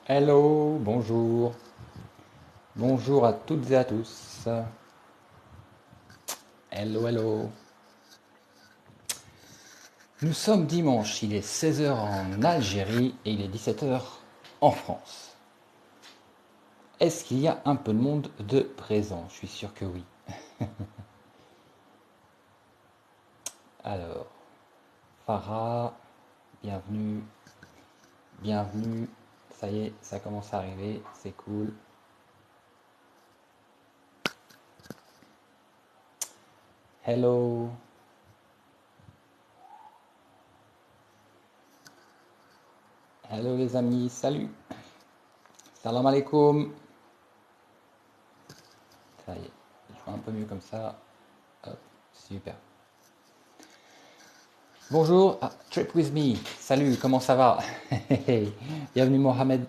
Hello, bonjour. Bonjour à toutes et à tous. Hello, hello. Nous sommes dimanche, il est 16 heures en Algérie et il est 17 heures en France. Est-ce qu'il y a un peu de monde de présent? Je suis sûr que oui. Alors, Farah, bienvenue, bienvenue. Ça y est, ça commence à arriver, c'est cool. Hello, hello les amis, salut. Salam alaikum. Ça y est, je vois un peu mieux comme ça. Hop, super. Bonjour, Trip with me. Salut, comment ça va? Bienvenue Mohamed,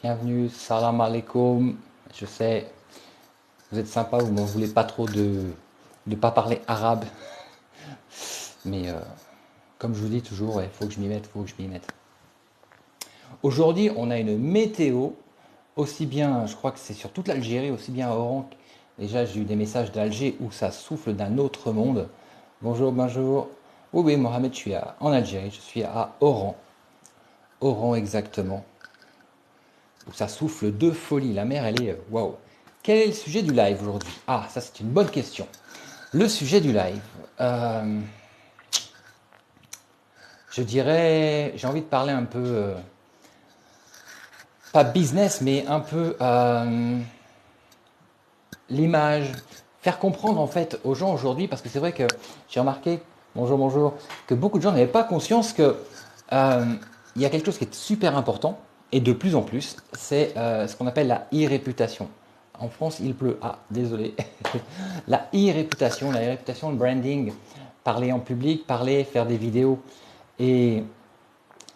bienvenue, salam alaikum. Je sais, vous êtes sympa, vous ne voulez pas trop de pas parler arabe, mais comme je vous dis toujours, il faut que je m'y mette, faut que je m'y mette. Aujourd'hui, on a une météo, aussi bien, je crois que c'est sur toute l'Algérie, aussi bien à Oran. Déjà, j'ai eu des messages d'Alger où ça souffle d'un autre monde. Bonjour, bonjour. Oui, oui, Mohamed, je suis en Algérie, je suis à Oran. Oran exactement. Où ça souffle de folie. La mer, elle est waouh. Quel est le sujet du live aujourd'hui? Ah, ça c'est une bonne question. Le sujet du live, je dirais, j'ai envie de parler un peu, pas business, mais un peu l'image, faire comprendre en fait aux gens aujourd'hui, parce que c'est vrai que j'ai remarqué, bonjour, bonjour, que beaucoup de gens n'avaient pas conscience que euh, il y a quelque chose qui est super important, et de plus en plus, c'est ce qu'on appelle la e-réputation. En France, il pleut. Ah, désolé. La e-réputation, la e-réputation, le branding, parler en public, parler, faire des vidéos. Et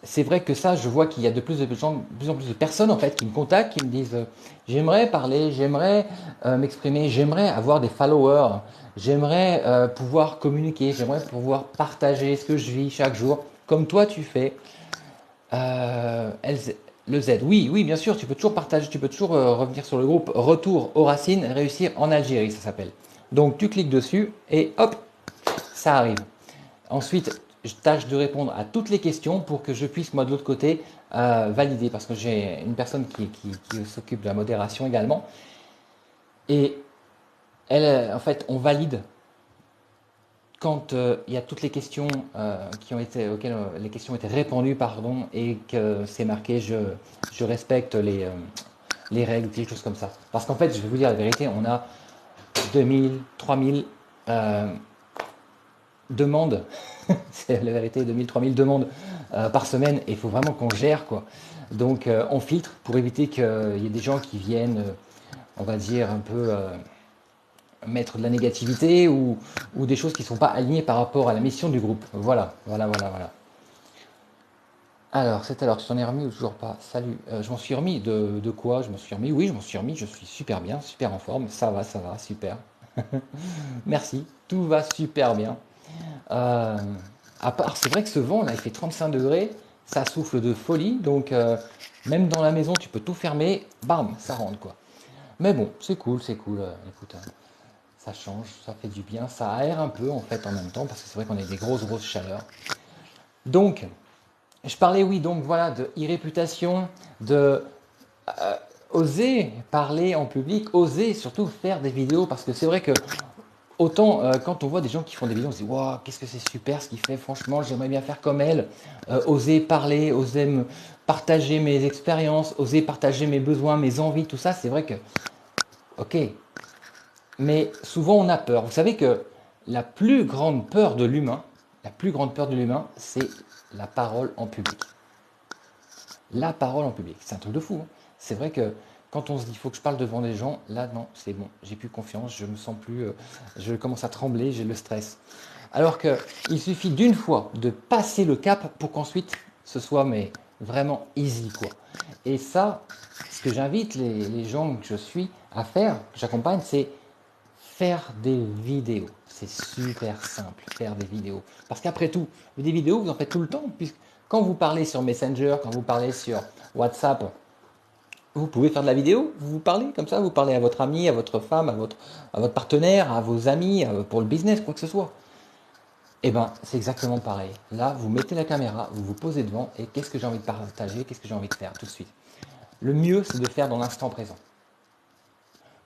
c'est vrai que ça, je vois qu'il y a de plus en plus de personnes en fait qui me contactent, qui me disent j'aimerais parler, j'aimerais m'exprimer, j'aimerais avoir des followers, j'aimerais pouvoir communiquer, j'aimerais pouvoir partager ce que je vis chaque jour, comme toi tu fais. Le Z, oui, oui, bien sûr, tu peux toujours partager, tu peux toujours revenir sur le groupe Retour aux racines, réussir en Algérie, ça s'appelle. Donc tu cliques dessus et hop, ça arrive. Ensuite, je tâche de répondre à toutes les questions pour que je puisse, moi, de l'autre côté, valider, parce que j'ai une personne qui s'occupe de la modération également. Et elle, en fait, on valide quand il y a toutes les questions auxquelles les questions ont été répondues, pardon, et que c'est marqué, je respecte les règles, quelque chose comme ça. Parce qu'en fait, je vais vous dire la vérité, on a 2000, 3000 demandes, c'est la vérité, 2000, 3000 demandes par semaine, et il faut vraiment qu'on gère, quoi. Donc on filtre pour éviter qu'il y ait des gens qui viennent, on va dire, un peu mettre de la négativité ou des choses qui ne sont pas alignées par rapport à la mission du groupe. Voilà, voilà, voilà, voilà. Alors, tu t'en es remis ou toujours pas? Salut, je m'en suis remis de quoi? Je m'en suis remis, oui, je m'en suis remis, je suis super bien, super en forme, ça va, super. Merci, tout va super bien. Euh, à part, c'est vrai que ce vent, là, il fait 35 degrés, ça souffle de folie, donc même dans la maison, tu peux tout fermer, bam, ça rentre, quoi. Mais bon, c'est cool, écoute, ça change, ça fait du bien, ça aère un peu, en fait, en même temps, parce que c'est vrai qu'on a des grosses, grosses chaleurs. Donc, je parlais, oui, donc voilà, de e-réputation, de oser parler en public, oser surtout faire des vidéos, parce que c'est vrai que autant quand on voit des gens qui font des vidéos, on se dit waouh, qu'est-ce que c'est super ce qu'il fait, franchement, j'aimerais bien faire comme elle. Oser parler, oser me partager mes expériences, oser partager mes besoins, mes envies, tout ça, c'est vrai que, ok. Mais souvent on a peur. Vous savez que la plus grande peur de l'humain, la plus grande peur de l'humain, c'est la parole en public. La parole en public, c'est un truc de fou, hein. C'est vrai que quand on se dit il faut que je parle devant des gens, là non, c'est bon, j'ai plus confiance, je me sens plus, je commence à trembler, j'ai le stress. Alors qu'il suffit d'une fois de passer le cap pour qu'ensuite ce soit mais vraiment easy quoi. Et ça, ce que j'invite les gens que je suis à faire, que j'accompagne, c'est faire des vidéos. C'est super simple, faire des vidéos. Parce qu'après tout, des vidéos, vous en faites tout le temps, puisque Quand vous parlez sur Messenger, quand vous parlez sur WhatsApp, vous pouvez faire de la vidéo, vous vous parlez comme ça, vous parlez à votre ami, à votre femme, à votre partenaire, à vos amis, pour le business, quoi que ce soit. Eh bien, c'est exactement pareil. Là, vous mettez la caméra, vous vous posez devant et qu'est-ce que j'ai envie de partager, qu'est-ce que j'ai envie de faire tout de suite. Le mieux, c'est de faire dans l'instant présent.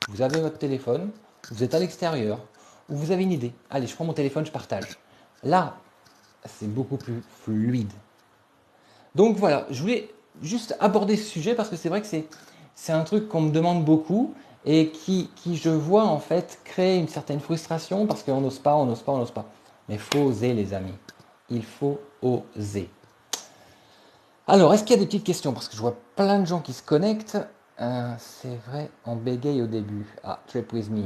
Vous avez votre téléphone, vous êtes à l'extérieur, ou vous avez une idée. Allez, je prends mon téléphone, je partage. Là, c'est beaucoup plus fluide. Donc voilà, je voulais juste aborder ce sujet parce que c'est vrai que c'est un truc qu'on me demande beaucoup et qui, je vois en fait, crée une certaine frustration parce qu'on n'ose pas, on n'ose pas, on n'ose pas. Mais il faut oser les amis. Il faut oser. Alors, est-ce qu'il y a des petites questions? Parce que je vois plein de gens qui se connectent. C'est vrai, on bégaye au début. Ah, Trip With Me.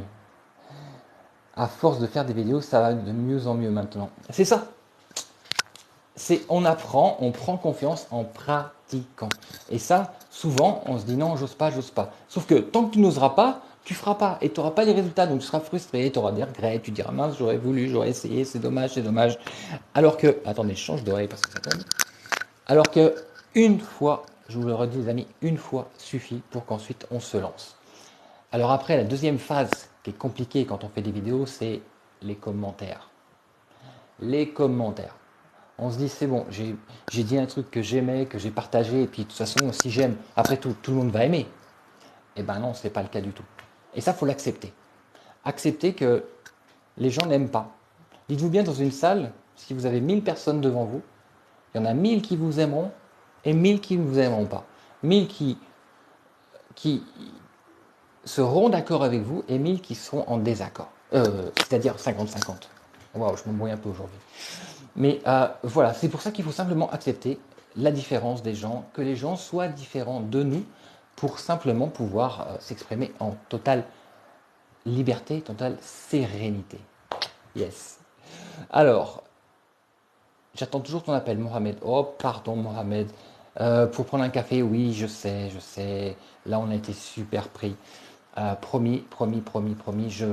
À force de faire des vidéos, ça va de mieux en mieux maintenant. C'est ça. On apprend, on prend confiance en pratiquant. Et ça, souvent, on se dit non, j'ose pas, j'ose pas. Sauf que tant que tu n'oseras pas, tu feras pas et tu n'auras pas les résultats. Donc tu seras frustré, tu auras des regrets, tu diras mince, j'aurais voulu, j'aurais essayé, c'est dommage, c'est dommage. Alors que, attendez, je change d'oreille parce que ça tombe. Alors que une fois, je vous le redis les amis, une fois suffit pour qu'ensuite on se lance. Alors après, la deuxième phase qui est compliquée quand on fait des vidéos, c'est les commentaires. Les commentaires. On se dit c'est bon, j'ai dit un truc que j'aimais, que j'ai partagé, et puis de toute façon, si j'aime, après tout, tout le monde va aimer. Eh ben non, ce n'est pas le cas du tout. Et ça, il faut l'accepter. Accepter que les gens n'aiment pas. Dites-vous bien, dans une salle, si vous avez 1000 personnes devant vous, il y en a 1000 qui vous aimeront et 1000 qui ne vous aimeront pas. 1000 qui seront d'accord avec vous et 1000 qui seront en désaccord. C'est-à-dire 50-50. Waouh, je m'embrouille un peu aujourd'hui. Mais voilà, c'est pour ça qu'il faut simplement accepter la différence des gens, que les gens soient différents de nous pour simplement pouvoir s'exprimer en totale liberté, totale sérénité. Yes. Alors, j'attends toujours ton appel, Mohamed. Oh, pardon, Mohamed. Pour prendre un café, oui, je sais, je sais. Là, on a été super pris. Promis, promis, promis, promis.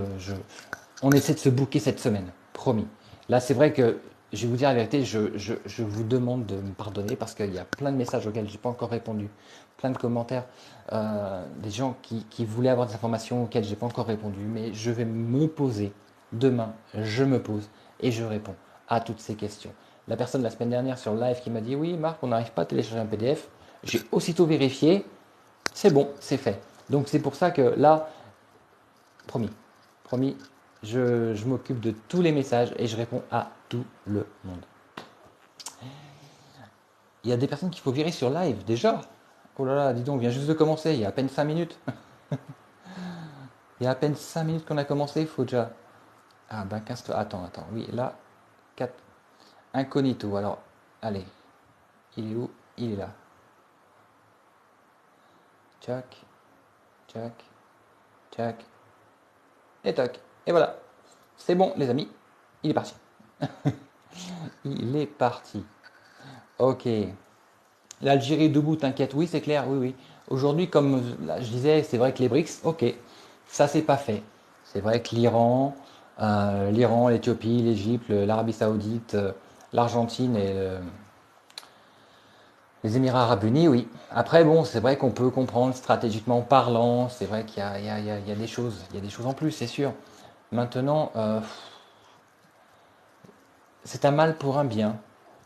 On essaie de se booker cette semaine. Promis. Là, c'est vrai que je vais vous dire la vérité, je vous demande de me pardonner parce qu'il y a plein de messages auxquels je n'ai pas encore répondu, plein de commentaires, des gens qui voulaient avoir des informations auxquelles je n'ai pas encore répondu, mais je vais me poser. Demain, je me pose et je réponds à toutes ces questions. La personne la semaine dernière sur le live qui m'a dit oui, Marc, on n'arrive pas à télécharger un PDF, j'ai aussitôt vérifié, c'est bon, c'est fait. Donc c'est pour ça que là, promis, promis, je m'occupe de tous les messages et je réponds à tout le monde. Il y a des personnes qu'il faut virer sur live déjà. Oh là là, dis donc, on vient juste de commencer, il y a à peine 5 minutes. Il y a à peine 5 minutes qu'on a commencé, il faut déjà... Ah ben 15... Attends, oui, là, 4... Incognito, alors, allez. Il est où? Il est là. Tchac, tchac, tchac, et tac. Et voilà. C'est bon, les amis. Il est parti. Il est parti. Ok. L'Algérie debout, t'inquiète. Oui, c'est clair. Oui, oui. Aujourd'hui, comme là, je disais, c'est vrai que les BRICS, ok, ça c'est pas fait. C'est vrai que l'Iran, l'Éthiopie, l'Égypte, l'Arabie Saoudite, l'Argentine et les Émirats Arabes Unis, oui. Après, bon, c'est vrai qu'on peut comprendre stratégiquement parlant. C'est vrai qu'il y a des choses, il y a des choses en plus, c'est sûr. Maintenant, c'est un mal pour un bien,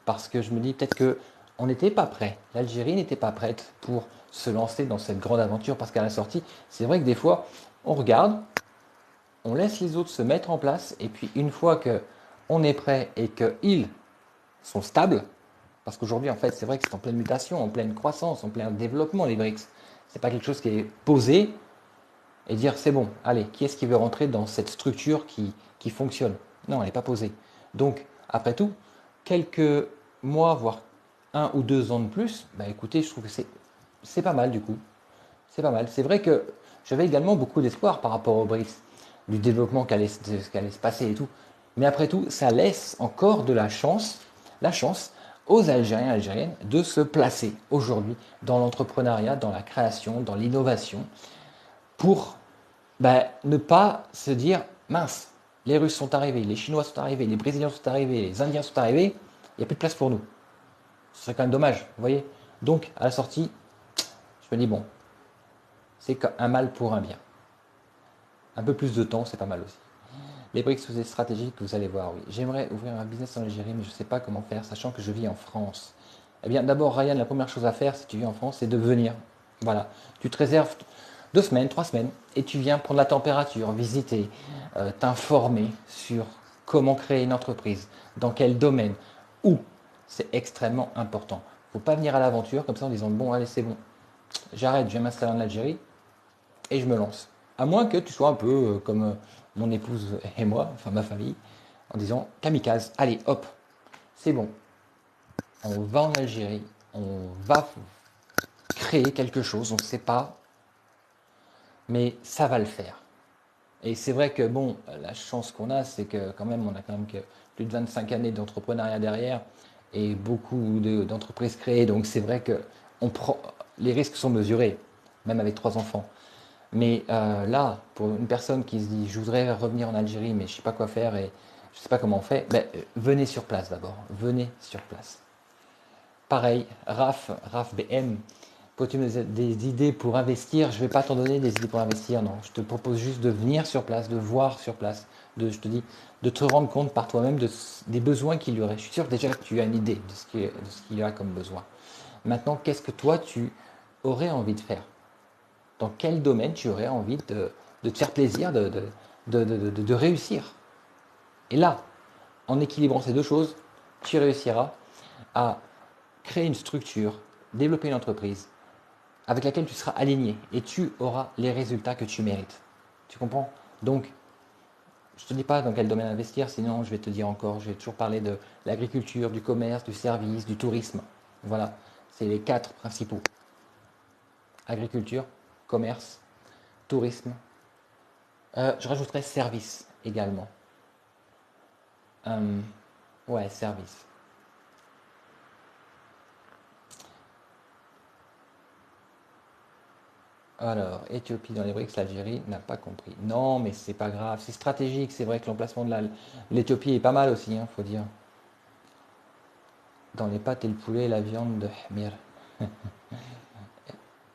parce que je me dis peut-être que on n'était pas prêt. L'Algérie n'était pas prête pour se lancer dans cette grande aventure, parce qu'à la sortie, c'est vrai que des fois, on regarde, on laisse les autres se mettre en place, et puis une fois que on est prêt et qu'ils sont stables, parce qu'aujourd'hui, en fait, c'est vrai que c'est en pleine mutation, en pleine croissance, en plein développement, les BRICS. C'est pas quelque chose qui est posé et dire c'est bon, allez, qui est-ce qui veut rentrer dans cette structure qui fonctionne? Non, elle n'est pas posée. Donc, après tout, quelques mois, voire 1 ou 2 ans de plus, bah écoutez, je trouve que c'est pas mal du coup. C'est pas mal. C'est vrai que j'avais également beaucoup d'espoir par rapport aux BRICS, du développement qu'allait se passer et tout. Mais après tout, ça laisse encore de la chance aux Algériens et Algériennes de se placer aujourd'hui dans l'entrepreneuriat, dans la création, dans l'innovation, pour ne pas se dire mince, les Russes sont arrivés, les Chinois sont arrivés, les Brésiliens sont arrivés, les Indiens sont arrivés, il n'y a plus de place pour nous. Ce serait quand même dommage, vous voyez. Donc, à la sortie, je me dis, bon, c'est un mal pour un bien. Un peu plus de temps, c'est pas mal aussi. Les briques stratégiques, vous allez voir, oui. J'aimerais ouvrir un business en Algérie, mais je ne sais pas comment faire, sachant que je vis en France. Eh bien, d'abord, Ryan, la première chose à faire, si tu vis en France, c'est de venir. Voilà. Tu te réserves 2 semaines, 3 semaines, et tu viens prendre la température, visiter, t'informer sur comment créer une entreprise, dans quel domaine, où. C'est extrêmement important. Il ne faut pas venir à l'aventure comme ça en disant, bon, allez, c'est bon, j'arrête, je vais m'installer en Algérie et je me lance. À moins que tu sois un peu comme mon épouse et moi, enfin ma famille, en disant kamikaze, allez hop, c'est bon, on va en Algérie, on va créer quelque chose, on ne sait pas, mais ça va le faire. Et c'est vrai que bon, la chance qu'on a, c'est que quand même, on a quand même que plus de 25 années d'entrepreneuriat derrière et beaucoup d'entreprises créées, donc c'est vrai que les risques sont mesurés, même avec 3 enfants. Mais là, pour une personne qui se dit je voudrais revenir en Algérie, mais je ne sais pas quoi faire et je ne sais pas comment on fait, ben, venez sur place d'abord. Venez sur place. Pareil, Raf BM, peux-tu me donner des idées pour investir? Je ne vais pas t'en donner des idées pour investir, non. Je te propose juste de venir sur place, de voir sur place, je te dis, de te rendre compte par toi-même des besoins qu'il y aurait. Je suis sûr déjà que tu as une idée de ce qu'il y a comme besoin. Maintenant, qu'est-ce que toi, tu aurais envie de faire? Dans quel domaine tu aurais envie de te faire plaisir, de réussir? Et là, en équilibrant ces deux choses, tu réussiras à créer une structure, développer une entreprise avec laquelle tu seras aligné et tu auras les résultats que tu mérites. Tu comprends? Donc, je ne te dis pas dans quel domaine investir, sinon je vais te dire encore, je vais toujours parler de l'agriculture, du commerce, du service, du tourisme. Voilà, c'est les 4 principaux. Agriculture, commerce, tourisme. Je rajouterais service également. Euh, ouais, service. Alors, Éthiopie dans les BRICS, l'Algérie n'a pas compris. Non, mais c'est pas grave, c'est stratégique. C'est vrai que l'emplacement de l'Éthiopie est pas mal aussi, faut dire. Dans les pâtes et le poulet, la viande de Hmir.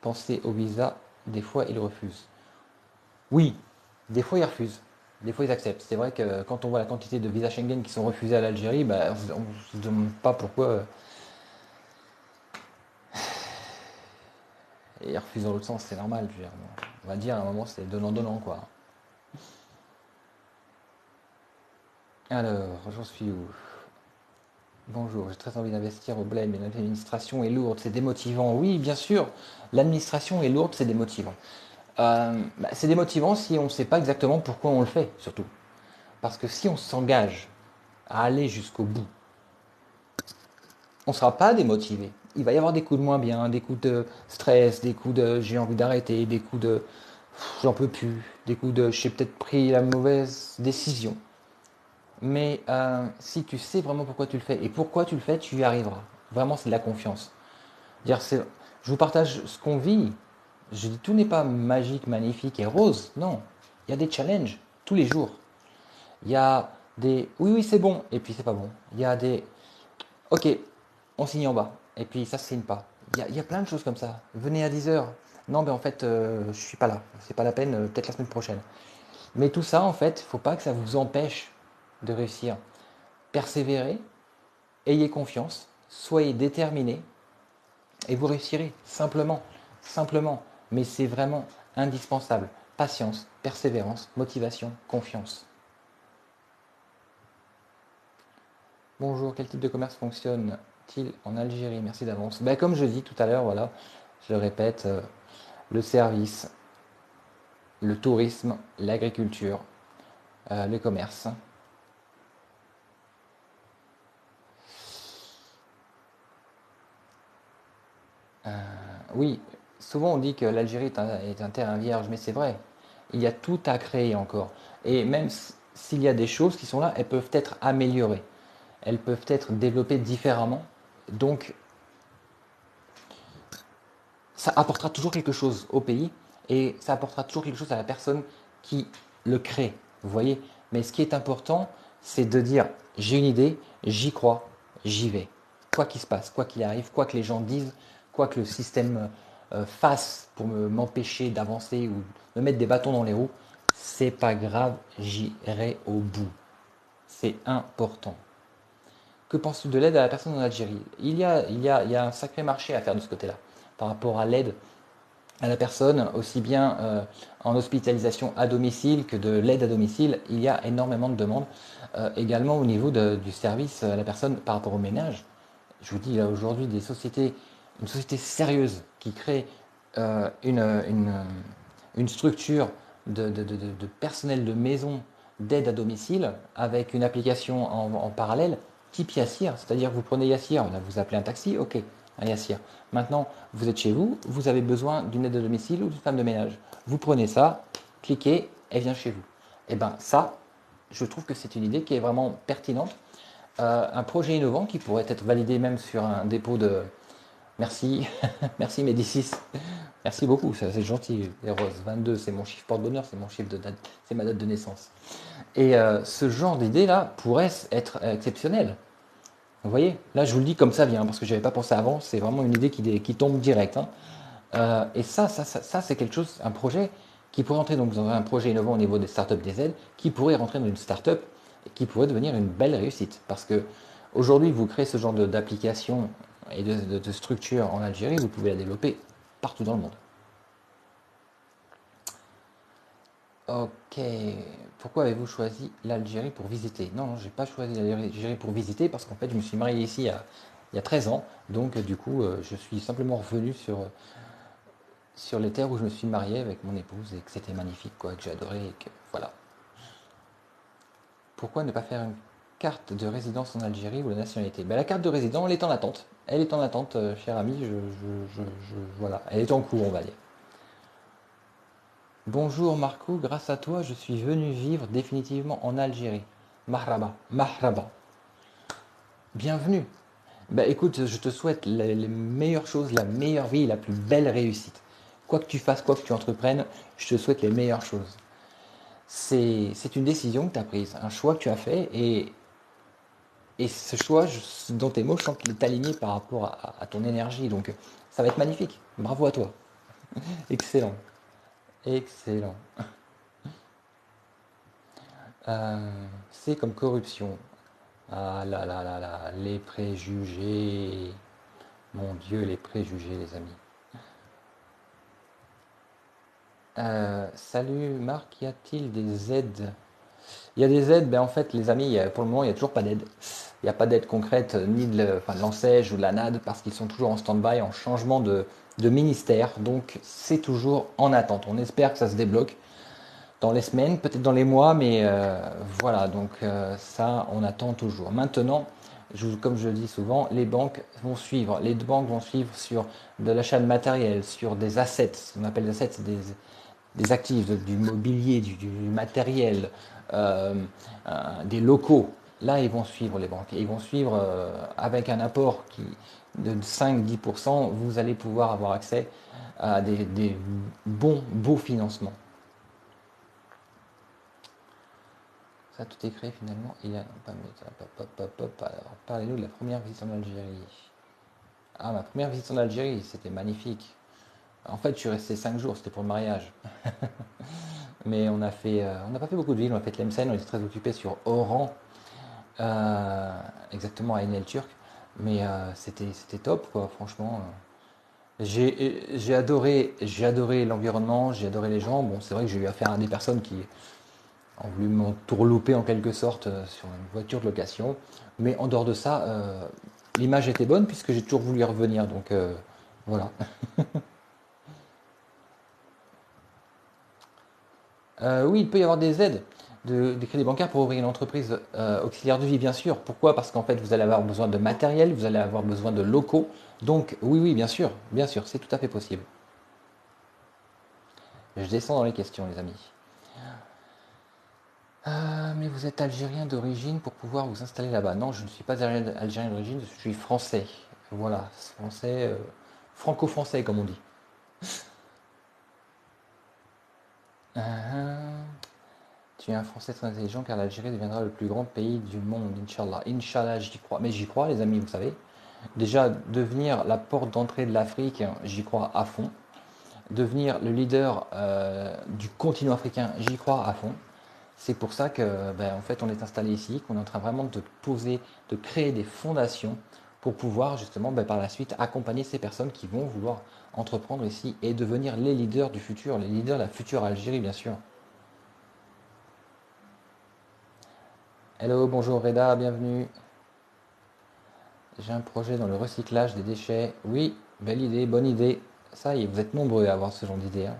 Pensez au visa, des fois ils refusent. Oui, des fois ils refusent, des fois ils acceptent. C'est vrai que quand on voit la quantité de visas Schengen qui sont refusés à l'Algérie, bah, on ne se demande pas pourquoi ils refusent dans l'autre sens, c'est normal. Je veux dire. On va dire à un moment c'est donnant-donnant quoi. Alors, j'en suis où? Bonjour, j'ai très envie d'investir au bled, mais l'administration est lourde, c'est démotivant. Oui, bien sûr, l'administration est lourde, c'est démotivant. C'est démotivant si on ne sait pas exactement pourquoi on le fait, surtout. Parce que si on s'engage à aller jusqu'au bout, on ne sera pas démotivé. Il va y avoir des coups de moins bien, des coups de stress, des coups de j'ai envie d'arrêter, des coups de j'en peux plus, des coups de j'ai peut-être pris la mauvaise décision. Mais si tu sais vraiment pourquoi tu le fais et pourquoi tu le fais, tu y arriveras. Vraiment, c'est de la confiance. Dire, je vous partage ce qu'on vit. Je dis tout n'est pas magique, magnifique et rose. Non, il y a des challenges tous les jours. Il y a des oui, oui, c'est bon, et puis c'est pas bon. Il y a des ok, on signe en bas, et puis ça se signe pas. Il y a plein de choses comme ça. Venez à 10 heures. Non, mais en fait, je suis pas là. C'est pas la peine, peut-être la semaine prochaine. Mais tout ça, en fait, il ne faut pas que ça vous empêche de réussir. Persévérez, ayez confiance, soyez déterminés, et vous réussirez. Simplement. Simplement. Mais c'est vraiment indispensable. Patience, persévérance, motivation, confiance. Bonjour, quel type de commerce fonctionne-t-il en Algérie? Merci d'avance. Ben, comme je dis tout à l'heure, voilà, je le répète, le service, le tourisme, l'agriculture, le commerce. Oui, souvent on dit que l'Algérie est un terrain vierge, mais c'est vrai. Il y a tout à créer encore. Et même s'il y a des choses qui sont là, elles peuvent être améliorées. Elles peuvent être développées différemment. Donc, ça apportera toujours quelque chose au pays et ça apportera toujours quelque chose à la personne qui le crée. Vous voyez? Mais ce qui est important, c'est de dire j'ai une idée, j'y crois, j'y vais. quoi qu'il se passe, quoi qu'il arrive, quoi que les gens disent, quoi que le système fasse pour m'empêcher d'avancer ou me mettre des bâtons dans les roues, c'est pas grave, j'irai au bout. C'est important. Que penses-tu de l'aide à la personne en Algérie? Il y a un sacré marché à faire de ce côté-là, par rapport à l'aide à la personne, aussi bien en hospitalisation à domicile que de l'aide à domicile. Il y a énormément de demandes. Également au niveau du service à la personne par rapport au ménage. Je vous dis, il y a aujourd'hui une société sérieuse qui crée une structure de personnel de maison d'aide à domicile avec une application en parallèle type Yassir. C'est-à-dire que vous prenez Yassir, là vous appelez un taxi, ok, un Yassir. Maintenant, vous êtes chez vous, vous avez besoin d'une aide à domicile ou d'une femme de ménage. Vous prenez ça, cliquez, elle vient chez vous. Et bien ça, je trouve que c'est une idée qui est vraiment pertinente. Un projet innovant qui pourrait être validé même sur un dépôt de... Merci, merci Médicis. Merci beaucoup, c'est gentil. Les roses, 22, c'est mon chiffre porte-bonheur, c'est mon chiffre de date, c'est ma date de naissance. Et ce genre d'idée-là pourrait être exceptionnel. Vous voyez, là je vous le dis comme ça vient, parce que je n'avais pas pensé avant, c'est vraiment une idée qui tombe direct. Hein. Et ça c'est quelque chose, un projet qui pourrait entrer donc dans un projet innovant au niveau des startups des aides, qui pourrait rentrer dans une startup et qui pourrait devenir une belle réussite. Parce que aujourd'hui, vous créez ce genre d'application et de structure en Algérie, vous pouvez la développer partout dans le monde. Ok, pourquoi avez-vous choisi l'Algérie pour visiter? Non, non, j'ai pas choisi l'Algérie pour visiter parce qu'en fait, je me suis marié ici il y a 13 ans. Donc, du coup, je suis simplement revenu sur les terres où je me suis marié avec mon épouse et que c'était magnifique, quoi, que j'ai adoré et que voilà. Pourquoi ne pas faire une carte de résidence en Algérie ou la nationalité? Ben, la carte de résident, elle est en attente. Elle est en attente, cher ami, voilà, elle est en cours, on va dire. Bonjour Marco, grâce à toi, je suis venu vivre définitivement en Algérie. Mahraba, mahraba. Bienvenue. Bah écoute, je te souhaite les meilleures choses, la meilleure vie, la plus belle réussite. Quoi que tu fasses, quoi que tu entreprennes, je te souhaite les meilleures choses. C'est une décision que tu as prise, un choix que tu as fait, et ce choix, dans tes mots, je sens qu'il est aligné par rapport à ton énergie. Donc ça va être magnifique. Bravo à toi. Excellent. Excellent. C'est comme corruption. Ah là là là là, les préjugés. Mon Dieu, les préjugés, les amis. Salut Marc, y a-t-il des aides? Il y a des aides, ben en fait, les amis, pour le moment, il n'y a toujours pas d'aide. Il n'y a pas d'aide concrète, ni enfin, de l'ANSES ou de la NAD, parce qu'ils sont toujours en stand-by, en changement de ministère. Donc, c'est toujours en attente. On espère que ça se débloque dans les semaines, peut-être dans les mois, mais voilà, donc ça, on attend toujours. Maintenant, comme je le dis souvent, les banques vont suivre. Les banques vont suivre sur de l'achat de matériel, sur des assets. Ce qu'on appelle des assets, c'est des actifs, du mobilier, du matériel, euh, des locaux. Là, ils vont suivre les banques. Ils vont suivre avec un apport de 5-10%. Vous allez pouvoir avoir accès à des bons, beaux financements. Ça, tout est créé finalement. Il y a... Alors, parlez-nous de la première visite en Algérie. Ah, ma première visite en Algérie, c'était magnifique. En fait, je suis resté 5 jours, c'était pour le mariage. Mais on n'a pas fait beaucoup de villes, on a fait Tlemcen, on était très occupés sur Oran, exactement à Enel Turc. Mais c'était top, quoi, franchement. J'ai adoré l'environnement, j'ai adoré les gens. Bon, c'est vrai que j'ai eu affaire à des personnes qui ont voulu m'entourlouper en quelque sorte sur une voiture de location. Mais en dehors de ça, l'image était bonne puisque j'ai toujours voulu y revenir. Donc voilà. Oui, il peut y avoir des aides, des crédits bancaires pour ouvrir une entreprise auxiliaire de vie, bien sûr. Pourquoi? Parce qu'en fait, vous allez avoir besoin de matériel, vous allez avoir besoin de locaux. Donc, oui, oui, bien sûr, c'est tout à fait possible. Je descends dans les questions, les amis. Mais vous êtes algérien d'origine pour pouvoir vous installer là-bas. Non, je ne suis pas algérien d'origine, je suis français. Voilà, français, franco-français, comme on dit. Euh, Tu es un Français très intelligent car l'Algérie deviendra le plus grand pays du monde, Inch'Allah. Inch'Allah, j'y crois. Mais j'y crois, les amis, vous savez. Déjà, devenir la porte d'entrée de l'Afrique, j'y crois à fond. Devenir le leader du continent africain, j'y crois à fond. C'est pour ça que, ben, en fait, on est installé ici, qu'on est en train vraiment de poser, de créer des fondations pour pouvoir justement, ben, par la suite, accompagner ces personnes qui vont vouloir entreprendre ici et devenir les leaders du futur, les leaders de la future Algérie, bien sûr. Hello, bonjour Reda, bienvenue. J'ai un projet dans le recyclage des déchets. Oui, belle idée, bonne idée. Ça y est, vous êtes nombreux à avoir ce genre d'idée, hein.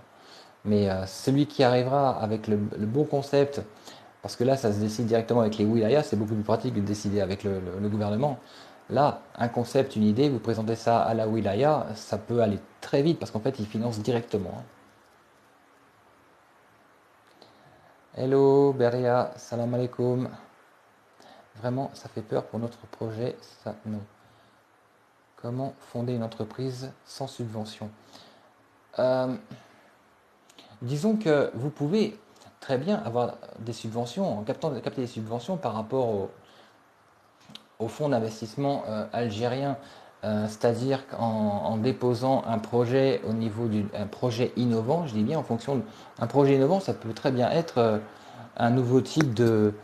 Mais celui qui arrivera avec le bon concept, parce que là, ça se décide directement avec les wilayas, c'est beaucoup plus pratique de décider avec le gouvernement. Là, un concept, une idée, vous présentez ça à la wilaya, ça peut aller très vite parce qu'en fait, ils financent directement, hein. Hello, Beria, salam alaikum. Vraiment, ça fait peur pour notre projet. Ça, non. Comment fonder une entreprise sans subvention? Euh, Disons que vous pouvez très bien avoir des subventions, capter des subventions par rapport au fonds d'investissement algérien, c'est-à-dire qu'en déposant un projet au niveau d'un projet innovant, je dis bien en fonction d'un projet innovant, ça peut très bien être un nouveau type de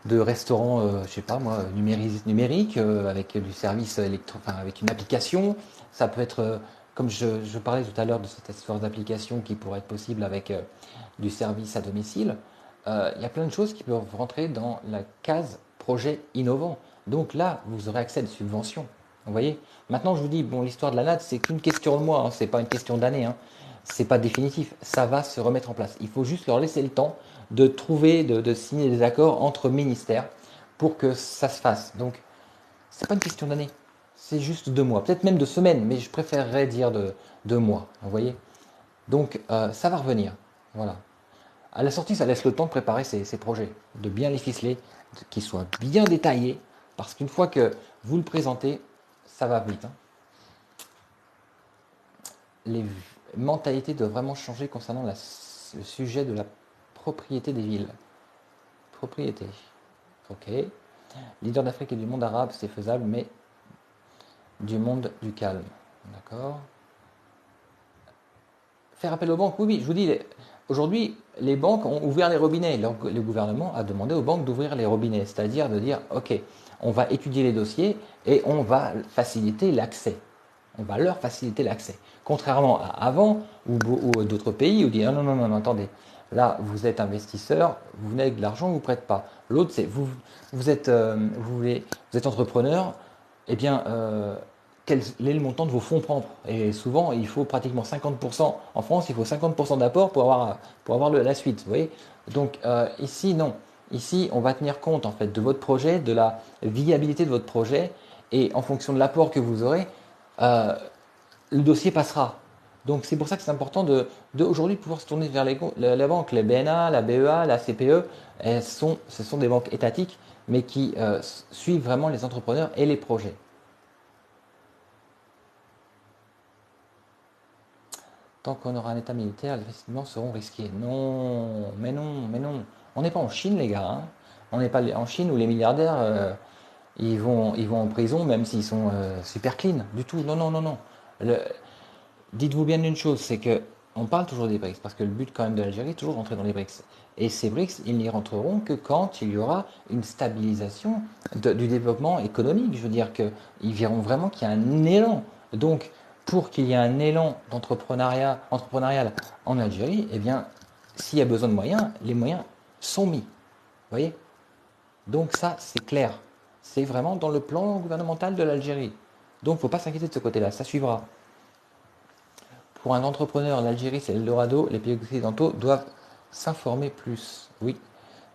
restaurant, je sais pas moi, numérique avec du service enfin, avec une application. Ça peut être, comme je parlais tout à l'heure de cette histoire d'application qui pourrait être possible avec du service à domicile. Il y a plein de choses qui peuvent rentrer dans la case projet innovant. Donc là, vous aurez accès à des subventions. Vous voyez? Maintenant, je vous dis, bon, l'histoire de la NAD, c'est qu'une question de mois, hein, c'est pas une question d'année, hein. C'est pas définitif. Ça va se remettre en place. Il faut juste leur laisser le temps de trouver, de signer des accords entre ministères pour que ça se fasse. Donc, c'est pas une question d'année. C'est juste 2 mois. Peut-être même de semaines, mais je préférerais dire de 2 mois. Vous voyez? Donc, ça va revenir. Voilà. À la sortie, ça laisse le temps de préparer ces projets, de bien les ficeler, qu'ils soient bien détaillés, parce qu'une fois que vous le présentez, ça va vite, hein. Les mentalités doivent vraiment changer concernant le sujet de la propriété des villes. Propriété. Ok. Leader d'Afrique et du monde arabe, c'est faisable, mais du monde du calme. D'accord. Faire appel aux banques, oui, oui, je vous dis, aujourd'hui, les banques ont ouvert les robinets. Le gouvernement a demandé aux banques d'ouvrir les robinets, c'est-à-dire de dire, OK, on va étudier les dossiers et on va faciliter l'accès. On va leur faciliter l'accès. Contrairement à avant, ou d'autres pays, où dit, non, non, non, non, attendez, là, vous êtes investisseur, vous venez avec de l'argent, on ne vous prête pas. L'autre, c'est, vous êtes entrepreneur, eh bien, quel est le montant de vos fonds propres? Et souvent, il faut pratiquement 50%. En France, il faut 50% d'apport pour avoir la suite. Vous voyez? Donc ici, non. Ici, on va tenir compte en fait de votre projet, de la viabilité de votre projet, et en fonction de l'apport que vous aurez, euh, le dossier passera. Donc c'est pour ça que c'est important de aujourd'hui pouvoir se tourner vers les banques, les BNA, la BEA, la CPE. Ce sont des banques étatiques, mais qui suivent vraiment les entrepreneurs et les projets. Tant qu'on aura un État militaire, les investissements seront risqués. Non, mais non, mais non. On n'est pas en Chine, les gars, hein. On n'est pas en Chine où les milliardaires, ils vont en prison même s'ils sont super clean. Du tout. Non, non, non, non. Le- Dites-vous bien une chose, c'est que on parle toujours des BRICS, parce que le but quand même de l'Algérie est toujours rentrer dans les BRICS. Et ces BRICS, ils n'y rentreront que quand il y aura une stabilisation du développement économique. Je veux dire qu'ils verront vraiment qu'il y a un élan. Donc, pour qu'il y ait un élan entrepreneurial en Algérie, eh bien, s'il y a besoin de moyens, les moyens sont mis. Vous voyez? Donc ça, c'est clair. C'est vraiment dans le plan gouvernemental de l'Algérie. Donc, il ne faut pas s'inquiéter de ce côté-là, ça suivra. Pour un entrepreneur, l'Algérie, c'est l'Eldorado. Les pays occidentaux doivent s'informer plus. Oui,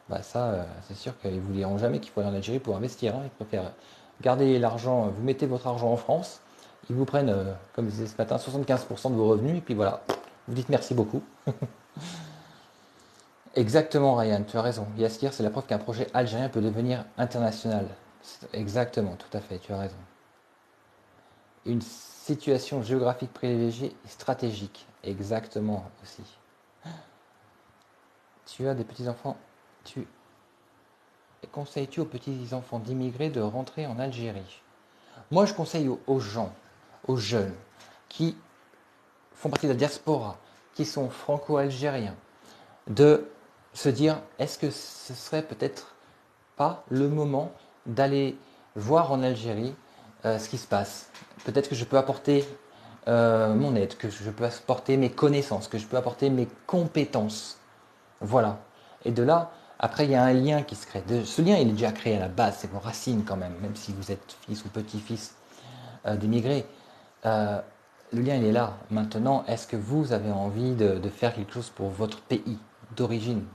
bah ça, c'est sûr qu'ils ne vous diront jamais qu'il faut aller en Algérie pour investir, hein. Ils préfèrent garder l'argent. Vous mettez votre argent en France, ils vous prennent, comme je disais ce matin, 75% de vos revenus, et puis voilà, vous dites merci beaucoup. Exactement, Ryan, tu as raison. Yaskir, c'est la preuve qu'un projet algérien peut devenir international. Exactement, tout à fait, tu as raison. Une situation géographique privilégiée et stratégique. Exactement aussi. Tu as des petits-enfants. Tu conseilles-tu aux petits-enfants d'immigrés de rentrer en Algérie? Moi, je conseille aux gens, aux jeunes qui font partie de la diaspora, qui sont franco-algériens, de se dire, est-ce que ce serait peut-être pas le moment d'aller voir en Algérie ce qui se passe. Peut-être que je peux apporter mon aide, que je peux apporter mes connaissances, que je peux apporter mes compétences. Voilà. Et de là, après, il y a un lien qui se crée. Ce lien, il est déjà créé à la base, c'est vos racines quand même si vous êtes fils ou petit-fils d'immigrés. Euh, le lien, il est là. Maintenant, est-ce que vous avez envie de faire quelque chose pour votre pays d'origine,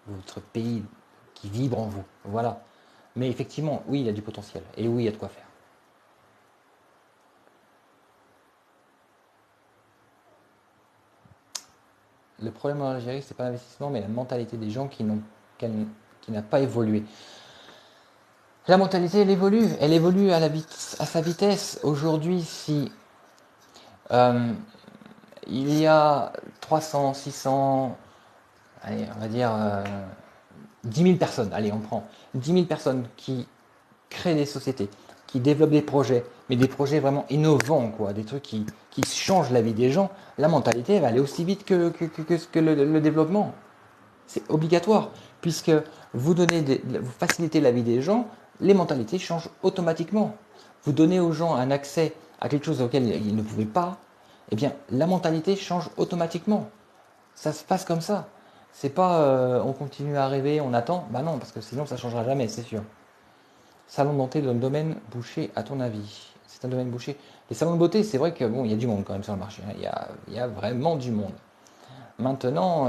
votre pays qui vibre en vous? Voilà. Mais effectivement, oui, il y a du potentiel. Et oui, il y a de quoi faire. Le problème en Algérie, c'est pas l'investissement, mais la mentalité des gens qui n'a pas évolué. La mentalité, elle évolue à sa vitesse. Aujourd'hui, si euh, il y a 300, 600, allez, on va dire 10 000 personnes, allez, on prend 10 000 personnes qui créent des sociétés, qui développent des projets, mais des projets vraiment innovants, quoi, des trucs qui changent la vie des gens, la mentalité va aller aussi vite que le développement. C'est obligatoire, puisque vous facilitez la vie des gens, les mentalités changent automatiquement. Vous donnez aux gens un accès à quelque chose auquel ils ne pouvaient pas, eh bien, la mentalité change automatiquement. Ça se passe comme ça. C'est pas on continue à rêver, on attend. Bah non, parce que sinon ça changera jamais, c'est sûr. Salon de beauté dans le domaine bouché, à ton avis? C'est un domaine bouché. Les salons de beauté, c'est vrai que bon, il y a du monde quand même sur le marché, hein. Il y a vraiment du monde. Maintenant,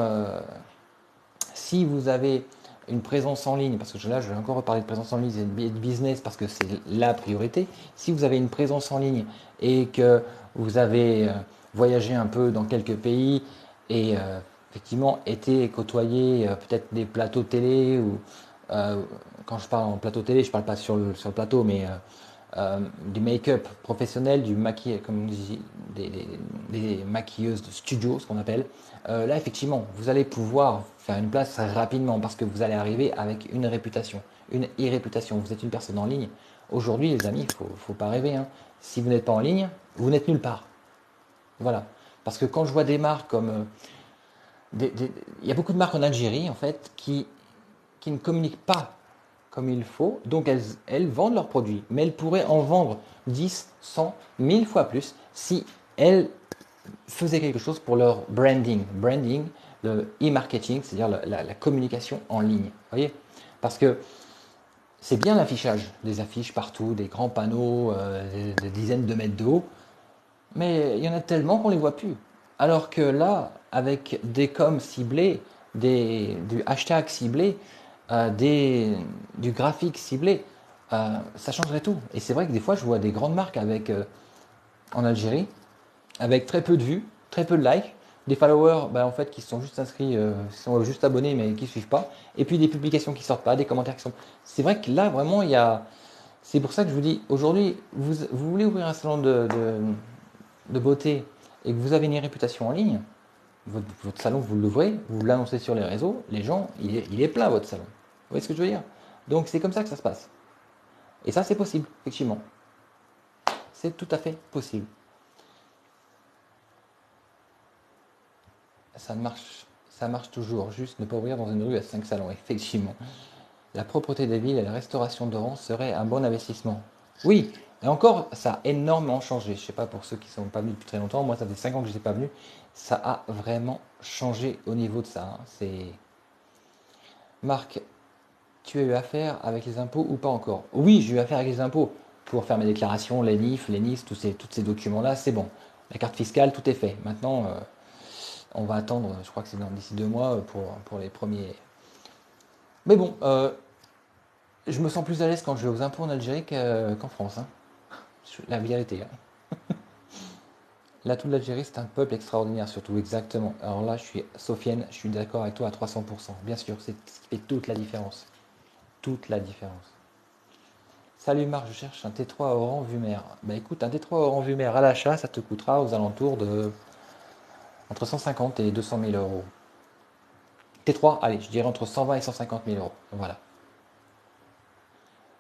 si vous avez une présence en ligne, parce que là je vais encore reparler de présence en ligne et de business parce que c'est la priorité, si vous avez une présence en ligne et que vous avez voyagé un peu dans quelques pays et effectivement été côtoyer peut-être des plateaux télé ou euh, quand je parle en plateau télé, je ne parle pas sur le plateau, mais du make-up professionnel, du maquillage, comme on dit, des maquilleuses de studio, ce qu'on appelle. Là, effectivement, vous allez pouvoir faire une place rapidement parce que vous allez arriver avec une réputation, une e-réputation. Vous êtes une personne en ligne. Aujourd'hui, les amis, faut pas rêver, hein. Si vous n'êtes pas en ligne, vous n'êtes nulle part. Voilà. Parce que quand je vois des marques comme il y a beaucoup de marques en Algérie, en fait, qui ne communiquent pas comme il faut, donc elles vendent leurs produits, mais elles pourraient en vendre 10, 100, 1000 fois plus si elles faisaient quelque chose pour leur branding. Branding, le e-marketing, c'est-à-dire la communication en ligne. Voyez. Parce que c'est bien l'affichage, des affiches partout, des grands panneaux, des dizaines de mètres de haut, mais il y en a tellement qu'on ne les voit plus. Alors que là, avec des coms ciblés, du hashtag ciblé, du graphique ciblé, ça changerait tout. Et c'est vrai que des fois, je vois des grandes marques en Algérie, avec très peu de vues, très peu de likes, des followers en fait, qui sont juste inscrits, qui sont juste abonnés mais qui ne suivent pas, et puis des publications qui sortent pas, des commentaires qui sont... C'est vrai que là, vraiment, il y a... C'est pour ça que je vous dis, aujourd'hui, vous voulez ouvrir un salon de beauté et que vous avez une réputation en ligne, votre salon, vous l'ouvrez, vous l'annoncez sur les réseaux, les gens, il est plein votre salon. Vous voyez ce que je veux dire? Donc c'est comme ça que ça se passe. Et ça, c'est possible, effectivement. C'est tout à fait possible. Ça marche toujours. Juste ne pas ouvrir dans une rue à 5 salons, effectivement. La propreté des villes et la restauration d'Oran serait un bon investissement. Oui, et encore, ça a énormément changé. Je ne sais pas pour ceux qui ne sont pas venus depuis très longtemps. Moi, ça fait 5 ans que je n'étais pas venu. Ça a vraiment changé au niveau de ça, hein. C'est Marc, tu as eu affaire avec les impôts ou pas encore? Oui, j'ai eu affaire avec les impôts pour faire mes déclarations, les NIF, les NIS, tous ces documents-là, c'est bon. La carte fiscale, tout est fait. Maintenant, on va attendre, je crois que c'est d'ici 2 mois pour les premiers. Mais bon, je me sens plus à l'aise quand je vais aux impôts en Algérie qu'en France, hein. La vérité, hein. L'atout de l'Algérie, c'est un peuple extraordinaire, surtout, exactement. Alors là, Sofiane, je suis d'accord avec toi à 300%. Bien sûr, c'est ce qui fait toute la différence. Toute la différence. Salut Marc, je cherche un T3 Oran vue mer. Bah écoute, un T3 Oran vue mer à l'achat, ça te coûtera aux alentours de entre 150 et 200 000 euros. T3, allez, je dirais entre 120 et 150 000 euros. Voilà.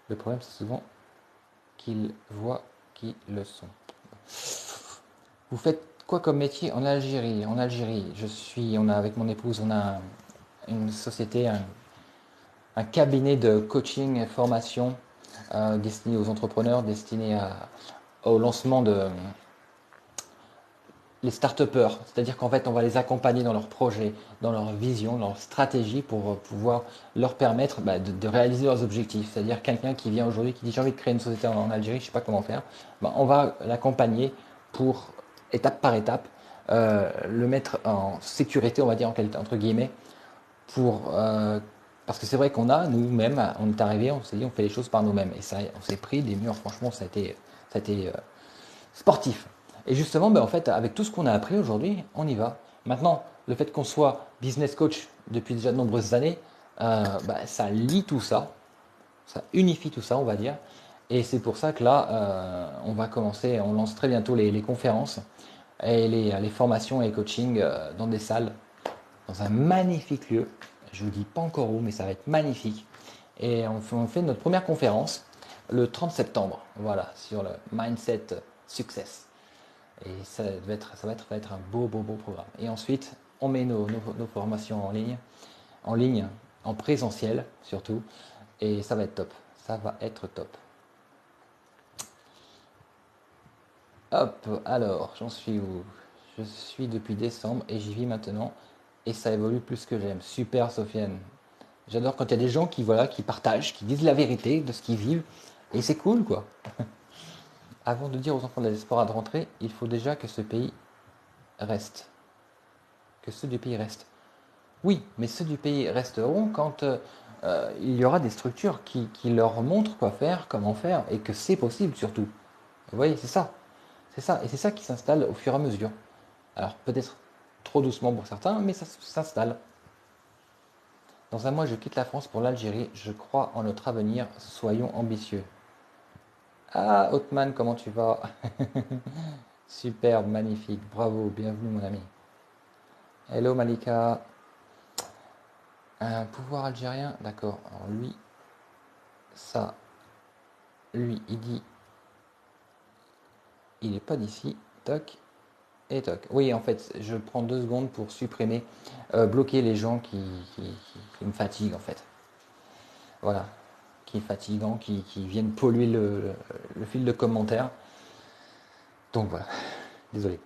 Le problème, c'est souvent qu'ils voient qui le sont. Vous faites quoi comme métier en Algérie? En Algérie, on a avec mon épouse, on a une société, un cabinet de coaching et formation destiné aux entrepreneurs, destiné au lancement de les start-upers. C'est-à-dire qu'en fait, on va les accompagner dans leurs projets, dans leur vision, dans leur stratégie pour pouvoir leur permettre de réaliser leurs objectifs. C'est-à-dire quelqu'un qui vient aujourd'hui, qui dit j'ai envie de créer une société en Algérie, je ne sais pas comment faire, on va l'accompagner pour, étape par étape, le mettre en sécurité, on va dire entre guillemets, parce que c'est vrai qu'on a nous-mêmes, on est arrivé, on s'est dit on fait les choses par nous-mêmes. Et ça, on s'est pris des murs, franchement, ça a été sportif. Et justement, en fait, avec tout ce qu'on a appris aujourd'hui, on y va. Maintenant, le fait qu'on soit business coach depuis déjà de nombreuses années, ça lie tout ça, ça unifie tout ça, on va dire. Et c'est pour ça que là, on va commencer, on lance très bientôt les conférences et les formations et les coachings dans des salles, dans un magnifique lieu. Je ne vous dis pas encore où, mais ça va être magnifique. Et on fait notre première conférence le 30 septembre, voilà, sur le Mindset Success. Et ça va être un beau, beau, beau programme. Et ensuite, on met nos formations en ligne, en présentiel surtout. Et ça va être top. Ça va être top. Hop, alors, j'en suis où? Je suis depuis décembre et j'y vis maintenant. Et ça évolue plus que j'aime. Super, Sofiane. J'adore quand il y a des gens qui partagent, qui disent la vérité de ce qu'ils vivent. Et c'est cool, quoi. Avant de dire aux enfants de la diaspora de rentrer, il faut déjà que ce pays reste. Que ceux du pays restent. Oui, mais ceux du pays resteront quand il y aura des structures qui leur montrent quoi faire, comment faire, et que c'est possible surtout. Vous voyez, c'est ça. C'est ça. Et c'est ça qui s'installe au fur et à mesure. Alors peut-être trop doucement pour certains, mais ça s'installe. Dans un mois, je quitte la France pour l'Algérie. Je crois en notre avenir. Soyons ambitieux. Ah, Othman, comment tu vas? Superbe, magnifique. Bravo, bienvenue mon ami. Hello Malika. Un pouvoir algérien, d'accord. Alors lui, ça, lui, il dit, il n'est pas d'ici. Toc et toc. Oui, en fait, je prends 2 secondes pour supprimer, bloquer les gens qui me fatiguent en fait. Voilà, qui est fatigant, qui viennent polluer le fil de commentaires. Donc voilà, désolé.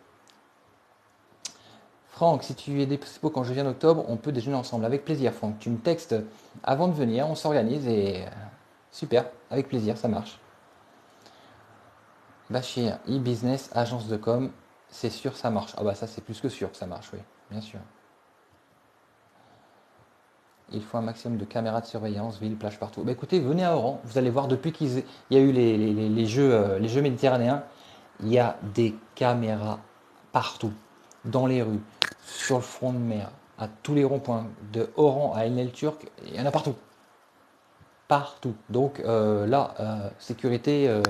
Franck, si tu es dispo quand je viens en octobre, on peut déjeuner ensemble. Avec plaisir, Franck. Tu me textes avant de venir, on s'organise et super, avec plaisir, ça marche. Bachir, e-business, agence de com, c'est sûr, ça marche. Ah bah ça, c'est plus que sûr que ça marche, oui, bien sûr. Il faut un maximum de caméras de surveillance, ville, plage partout. Bah écoutez, venez à Oran, vous allez voir, depuis qu'il y a eu les jeux méditerranéens, il y a des caméras partout, dans les rues, sur le front de mer, à tous les ronds-points, de Oran à El Turc, il y en a partout. Partout. Donc là, sécurité,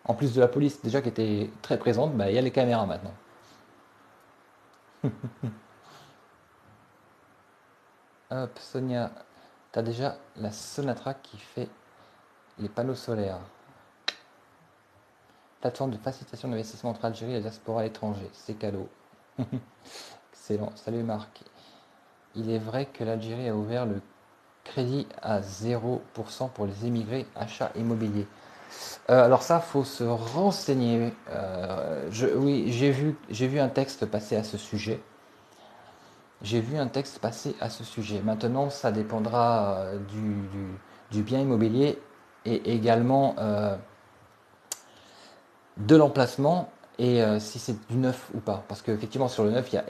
en plus de la police déjà qui était très présente, il y a les caméras maintenant. Hop, Sonia, t'as déjà la Sonatra qui fait les panneaux solaires. Plateforme de facilitation d'investissement entre Algérie et la diaspora à l'étranger. C'est cadeau. Excellent. Salut Marc. Il est vrai que l'Algérie a ouvert le crédit à 0% pour les émigrés, achat immobilier. Alors ça, faut se renseigner. Oui, j'ai vu un texte passer à ce sujet. J'ai vu un texte passer à ce sujet. Maintenant, ça dépendra du bien immobilier et également de l'emplacement et si c'est du neuf ou pas. Parce qu'effectivement, sur le neuf, il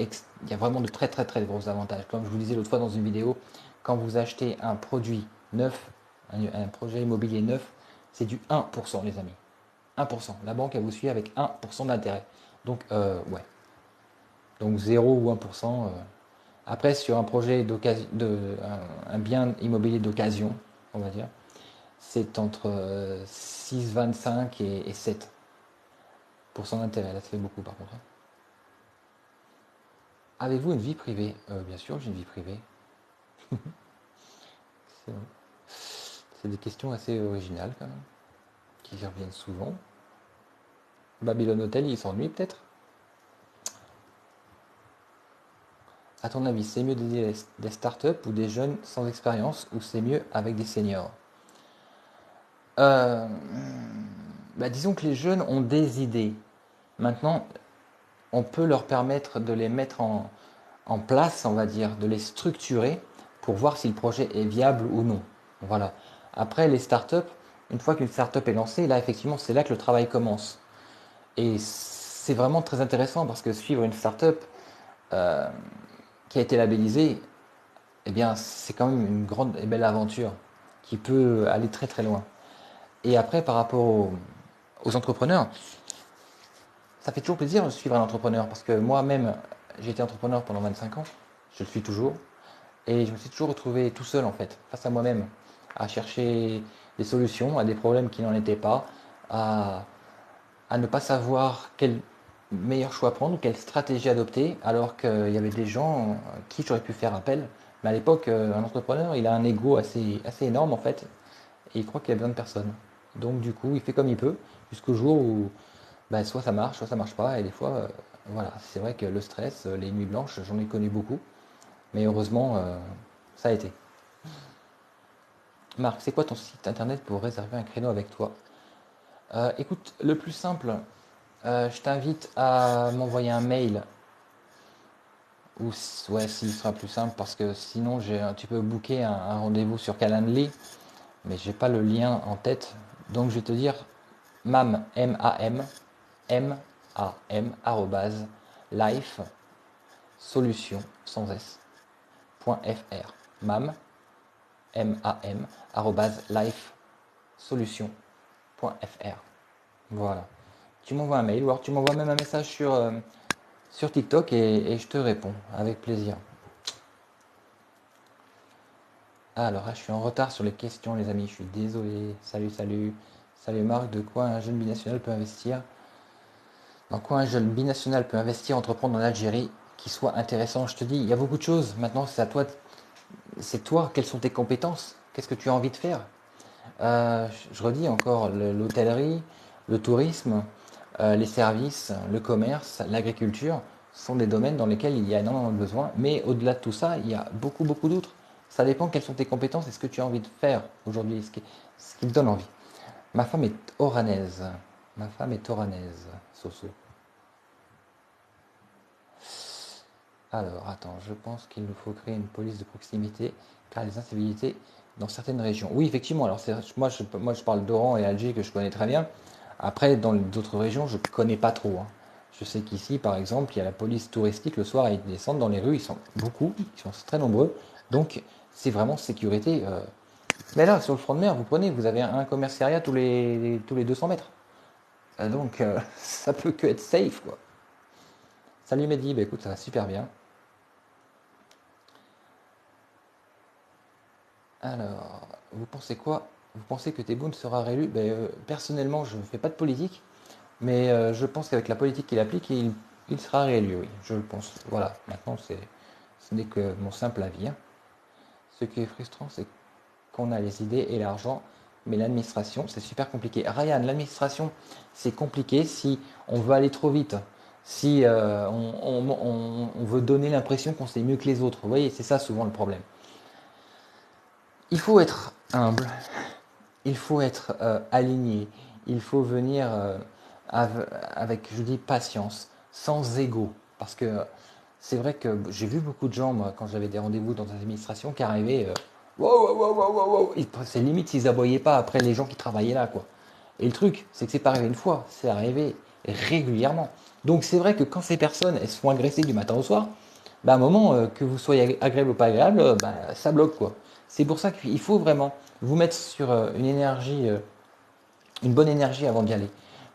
y a vraiment de très très très gros avantages. Comme je vous disais l'autre fois dans une vidéo, quand vous achetez un produit neuf, un projet immobilier neuf, c'est du 1%, les amis. 1%. La banque, elle vous suit avec 1% d'intérêt. Donc, ouais. Donc 0 ou 1%. Après, sur un projet d'occasion, un bien immobilier d'occasion, on va dire, c'est entre 6,25 et 7% d'intérêt. Là, ça fait beaucoup par contre. Avez-vous une vie privée? Bien sûr, j'ai une vie privée. C'est c'est des questions assez originales quand même, qui reviennent souvent. Babylone Hotel, il s'ennuie peut-être. À ton avis, c'est mieux d'aider des startups ou des jeunes sans expérience ou c'est mieux avec des seniors? Euh, Disons que les jeunes ont des idées. Maintenant, on peut leur permettre de les mettre en place, on va dire, de les structurer pour voir si le projet est viable ou non. Voilà. Après, les startups, une fois qu'une startup est lancée, là, effectivement, c'est là que le travail commence. Et c'est vraiment très intéressant parce que suivre une startup euh, qui a été labellisée, eh bien, c'est quand même une grande et belle aventure qui peut aller très très loin. Et après, par rapport aux entrepreneurs, ça fait toujours plaisir de suivre un entrepreneur parce que moi-même, j'ai été entrepreneur pendant 25 ans, je le suis toujours, et je me suis toujours retrouvé tout seul en fait, face à moi-même, à chercher des solutions à des problèmes qui n'en étaient pas, à, à ne pas savoir quel meilleur choix prendre ou quelle stratégie adopter, alors qu'il y avait des gens à qui j'aurais pu faire appel. Mais à l'époque, un entrepreneur, il a un ego assez énorme en fait, et il croit qu'il a besoin de personne. Donc du coup, il fait comme il peut, jusqu'au jour où soit ça marche pas, et des fois, voilà, c'est vrai que le stress, les nuits blanches, j'en ai connu beaucoup, mais heureusement, ça a été. Marc, c'est quoi ton site internet pour réserver un créneau avec toi? Écoute, le plus simple, je t'invite à m'envoyer un mail, ou ouais, s'il sera plus simple, parce que sinon, tu peux booker un rendez-vous sur Calendly, mais j'ai pas le lien en tête, donc je vais te dire mam, M-A-M, M-A-M, arrobase, life, solution, sans S, .fr, mam, M-A-M, arrobase, life, solution.fr. Voilà. Tu m'envoies un mail ou alors tu m'envoies même un message sur TikTok et je te réponds avec plaisir. Alors, je suis en retard sur les questions, les amis. Je suis désolé. Salut, salut. Salut Marc. De quoi un jeune binational peut investir? Dans quoi un jeune binational peut investir, entreprendre en Algérie qui soit intéressant? Je te dis, il y a beaucoup de choses. Maintenant, c'est à toi. C'est toi. Quelles sont tes compétences? Qu'est-ce que tu as envie de faire? Je redis encore, l'hôtellerie, le tourisme, les services, le commerce, l'agriculture sont des domaines dans lesquels il y a énormément de besoins. Mais au-delà de tout ça, il y a beaucoup, beaucoup d'autres. Ça dépend quelles sont tes compétences et ce que tu as envie de faire aujourd'hui, ce qui te donne envie. Ma femme est oranaise. Ma femme est oranaise, Soso. Alors, attends, je pense qu'il nous faut créer une police de proximité car les incivilités dans certaines régions. Oui, effectivement, alors moi je parle d'Oran et Alger que je connais très bien. Après, dans d'autres régions, je ne connais pas trop, hein. Je sais qu'ici, par exemple, il y a la police touristique le soir, ils descendent dans les rues, ils sont beaucoup, ils sont très nombreux. Donc, c'est vraiment sécurité. Mais là, sur le front de mer, vous prenez, vous avez un commissariat tous les 200 mètres. Donc, ça peut que être safe, quoi. Salut Mehdi, bah écoute, ça va super bien. Alors, vous pensez quoi? Vous pensez que Tebboune sera réélu? Personnellement, je ne fais pas de politique, mais je pense qu'avec la politique qu'il applique, il sera réélu, oui, je le pense. Voilà, maintenant, ce n'est que mon simple avis, hein. Ce qui est frustrant, c'est qu'on a les idées et l'argent, mais l'administration, c'est super compliqué. Ryan, l'administration, c'est compliqué si on veut aller trop vite, si on veut donner l'impression qu'on sait mieux que les autres. Vous voyez, c'est ça souvent le problème. Il faut être humble, il faut être aligné, il faut venir avec, je dis, patience, sans ego. Parce que c'est vrai que j'ai vu beaucoup de gens, moi, quand j'avais des rendez-vous dans des administrations, qui arrivaient, wow, wow, wow, wow, wow, wow. C'est limite s'ils aboyaient pas après les gens qui travaillaient là, quoi. Et le truc, c'est que c'est pas arrivé une fois, c'est arrivé régulièrement. Donc c'est vrai que quand ces personnes, elles se font agresser du matin au soir, à un moment, que vous soyez agréable ou pas agréable, ça bloque, quoi. C'est pour ça qu'il faut vraiment vous mettre sur une énergie, une bonne énergie avant d'y aller.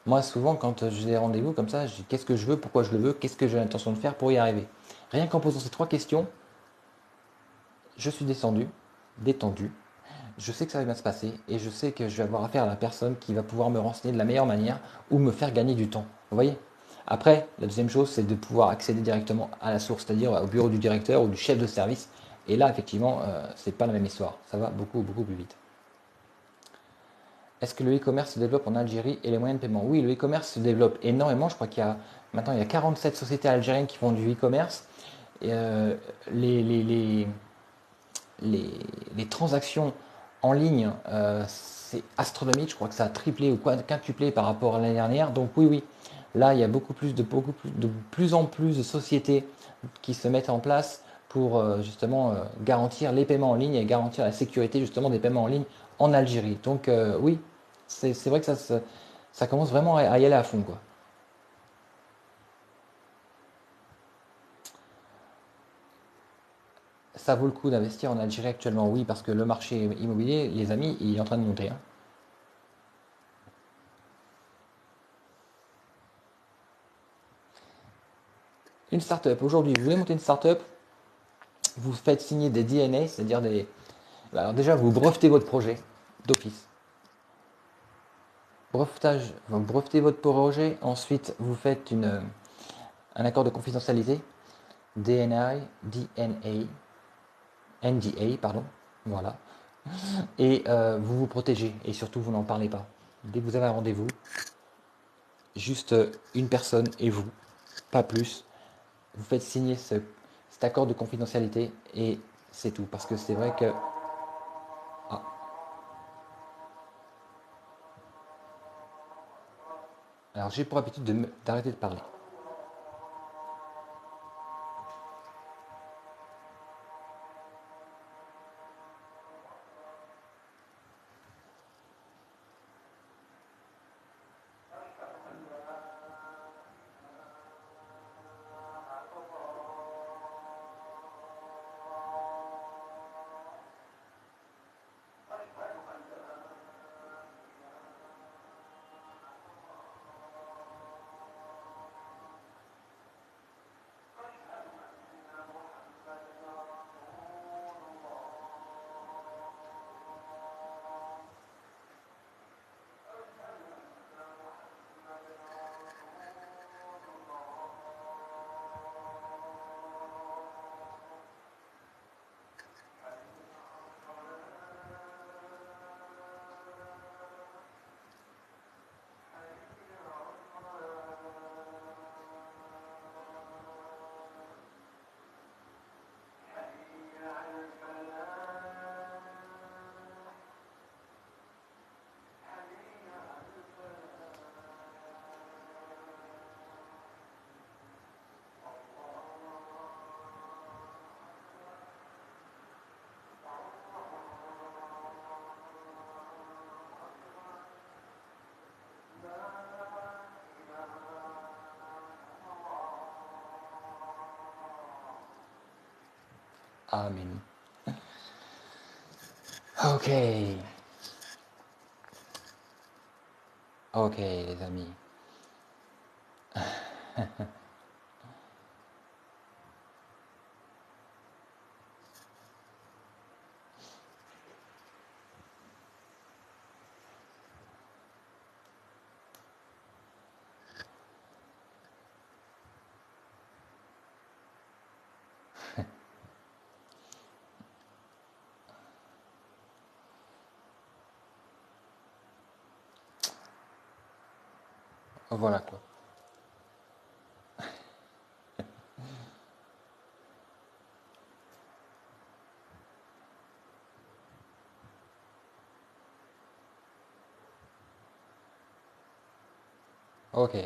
Moi, souvent, quand j'ai des rendez-vous comme ça, je dis qu'est-ce que je veux, pourquoi je le veux, qu'est-ce que j'ai l'intention de faire pour y arriver. Rien qu'en posant ces trois questions, je suis descendu, détendu, je sais que ça va bien se passer et je sais que je vais avoir affaire à la personne qui va pouvoir me renseigner de la meilleure manière ou me faire gagner du temps. Vous voyez? Après, la deuxième chose, c'est de pouvoir accéder directement à la source, c'est-à-dire au bureau du directeur ou du chef de service. Et là, effectivement, c'est pas la même histoire. Ça va beaucoup, beaucoup plus vite. Est-ce que le e-commerce se développe en Algérie et les moyens de paiement? Oui, le e-commerce se développe énormément. Je crois qu'il y a maintenant il y a 47 sociétés algériennes qui font du e-commerce. Et, les, les, les, les, les transactions en ligne, c'est astronomique. Je crois que ça a triplé ou quintuplé par rapport à l'année dernière. Donc oui, oui, là, il y a de plus en plus de sociétés qui se mettent en place pour justement garantir les paiements en ligne et garantir la sécurité justement des paiements en ligne en Algérie. Donc oui, c'est vrai que ça commence vraiment à y aller à fond, quoi. Ça vaut le coup d'investir en Algérie actuellement, oui, parce que le marché immobilier, les amis, il est en train de monter, hein. Une startup. Aujourd'hui, vous voulez monter une startup, vous faites signer des DNA, c'est-à-dire des. Alors déjà, vous brevetez votre projet d'office. Brevetage, vous brevetez votre projet, ensuite vous faites un accord de confidentialité, NDA, pardon, voilà. Et vous vous protégez et surtout vous n'en parlez pas. Dès que vous avez un rendez-vous, juste une personne et vous, pas plus. Vous faites signer cet accord de confidentialité et c'est tout. Parce que c'est vrai que. Ah, alors j'ai pour habitude d'arrêter de parler. Amen. Ok. Ok, les amis. Voilà quoi. Ok.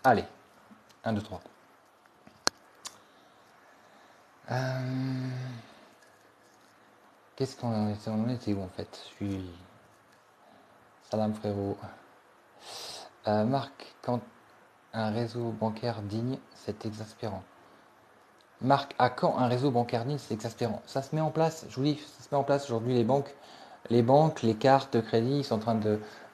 Allez. Un, 2, 3. Qu'est-ce qu'on en était où en fait? Je suis. Salam frérot. Marc, quand un réseau bancaire digne, c'est exaspérant. Marc, à quand un réseau bancaire digne, c'est exaspérant. Ça se met en place, je vous dis, ça se met en place aujourd'hui. Les banques, les cartes de crédit, ils sont en train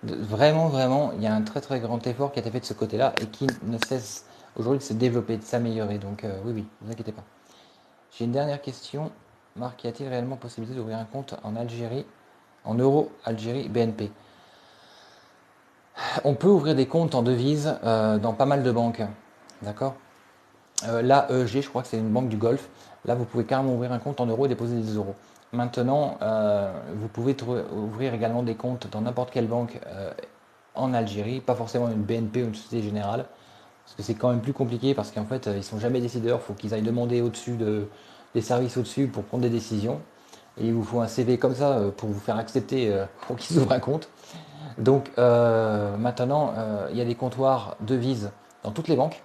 vraiment, vraiment, il y a un très très grand effort qui a été fait de ce côté-là et qui ne cesse aujourd'hui de se développer, de s'améliorer. Donc oui, oui, ne vous inquiétez pas. J'ai une dernière question. Marc, y a-t-il réellement possibilité d'ouvrir un compte en Algérie, en euros, Algérie, BNP? On peut ouvrir des comptes en devises dans pas mal de banques. D'accord? L'AEG, je crois que c'est une banque du Golfe. Là, vous pouvez carrément ouvrir un compte en euros et déposer des euros. Maintenant, vous pouvez ouvrir également des comptes dans n'importe quelle banque en Algérie, pas forcément une BNP ou une Société Générale, parce que c'est quand même plus compliqué, parce qu'en fait, ils sont jamais décideurs, il faut qu'ils aillent demander des services au-dessus pour prendre des décisions. Et il vous faut un CV comme ça pour vous faire accepter pour qu'ils ouvrent un compte. Donc maintenant, il y a des comptoirs devises dans toutes les banques.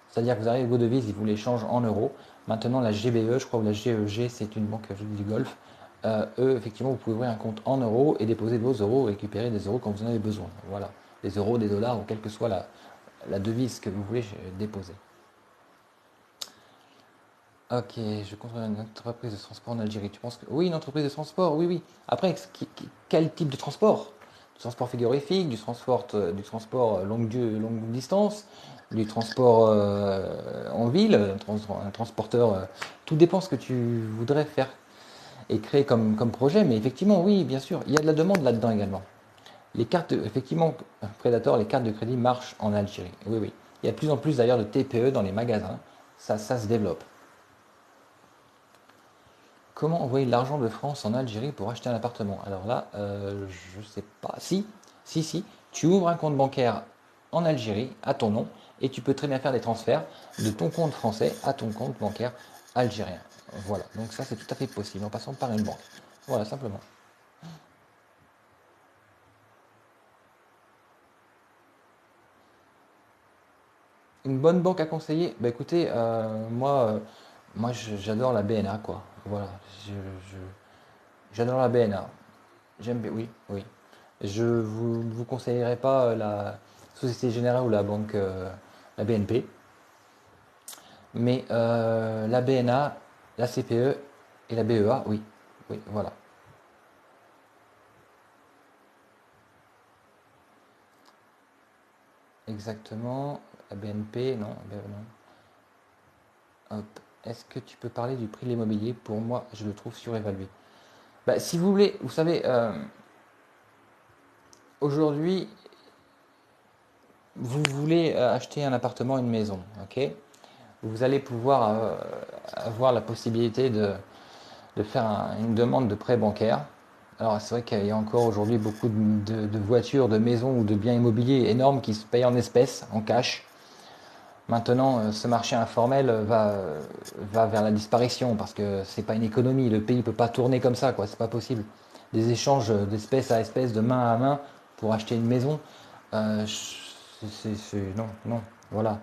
C'est-à-dire que vous arrivez vos devises, ils vous les changent en euros. Maintenant, la GBE, je crois, ou la GEG, c'est une banque du Golfe. Eux, effectivement, vous pouvez ouvrir un compte en euros et déposer vos euros, récupérer des euros quand vous en avez besoin. Voilà, des euros, des dollars, ou quelle que soit la devise que vous voulez déposer. Ok, je contrôle une entreprise de transport en Algérie. Tu penses que... Oui, une entreprise de transport, oui, oui. Après, quel type de transport? Du transport frigorifique, du transport longue distance, du transport en ville, un transporteur... tout dépend ce que tu voudrais faire et créer comme projet. Mais effectivement, oui, bien sûr, il y a de la demande là-dedans également. Effectivement, Predator, les cartes de crédit marchent en Algérie. Oui, oui. Il y a de plus en plus d'ailleurs de TPE dans les magasins. Ça se développe. Comment envoyer de l'argent de France en Algérie pour acheter un appartement? Alors là, je sais pas. Si, si, si. Tu ouvres un compte bancaire en Algérie à ton nom et tu peux très bien faire des transferts de ton compte français à ton compte bancaire algérien. Voilà. Donc ça, c'est tout à fait possible en passant par une banque. Voilà, simplement. Une bonne banque à conseiller? Bah écoutez, moi j'adore la BNA, quoi. Voilà. Je, je- J'adore la BNA. Oui, oui. Ne vous conseillerais pas la Société Générale ou la BNP, mais la BNA, la CPE et la BEA, oui, oui, voilà, exactement. La BNP, non, non. Hop. Est-ce que tu peux parler du prix de l'immobilier? Pour moi, je le trouve surévalué. Bah, si vous voulez, vous savez, aujourd'hui, vous voulez acheter un appartement, une maison, ok? Vous allez pouvoir avoir la possibilité de faire une demande de prêt bancaire. Alors c'est vrai qu'il y a encore aujourd'hui beaucoup de voitures, de maisons ou de biens immobiliers énormes qui se payent en espèces, en cash. Maintenant, ce marché informel va vers la disparition parce que c'est pas une économie. Le pays ne peut pas tourner comme ça, quoi. C'est pas possible. Des échanges d'espèce à espèce, de main à main pour acheter une maison, euh, non, non, voilà.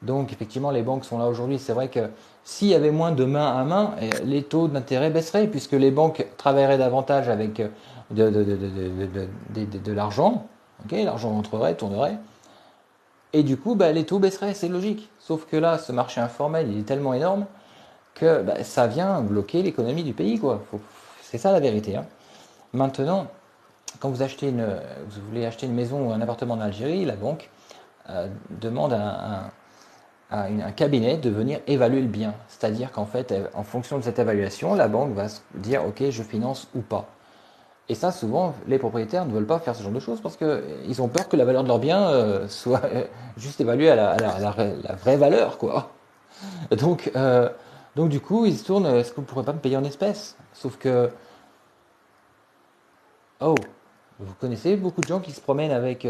Donc effectivement, les banques sont là aujourd'hui. C'est vrai que s'il y avait moins de main à main, les taux d'intérêt baisseraient puisque les banques travailleraient davantage avec de l'argent. Ok, l'argent entrerait, tournerait. Et du coup, bah, les taux baisseraient, c'est logique. Sauf que là, ce marché informel, il est tellement énorme que bah, ça vient bloquer l'économie du pays, quoi. C'est ça la vérité, hein. Maintenant, quand vous voulez acheter une maison ou un appartement en Algérie, la banque demande un cabinet de venir évaluer le bien. C'est-à-dire qu'en fait, en fonction de cette évaluation, la banque va se dire, ok, je finance ou pas. Et ça, souvent, les propriétaires ne veulent pas faire ce genre de choses parce qu'ils ont peur que la valeur de leur bien soit juste évaluée à la vraie valeur, quoi. Donc, euh, donc du coup, ils se tournent, est-ce que vous ne pourrez pas me payer en espèces? Sauf que, oh, vous connaissez beaucoup de gens qui se promènent avec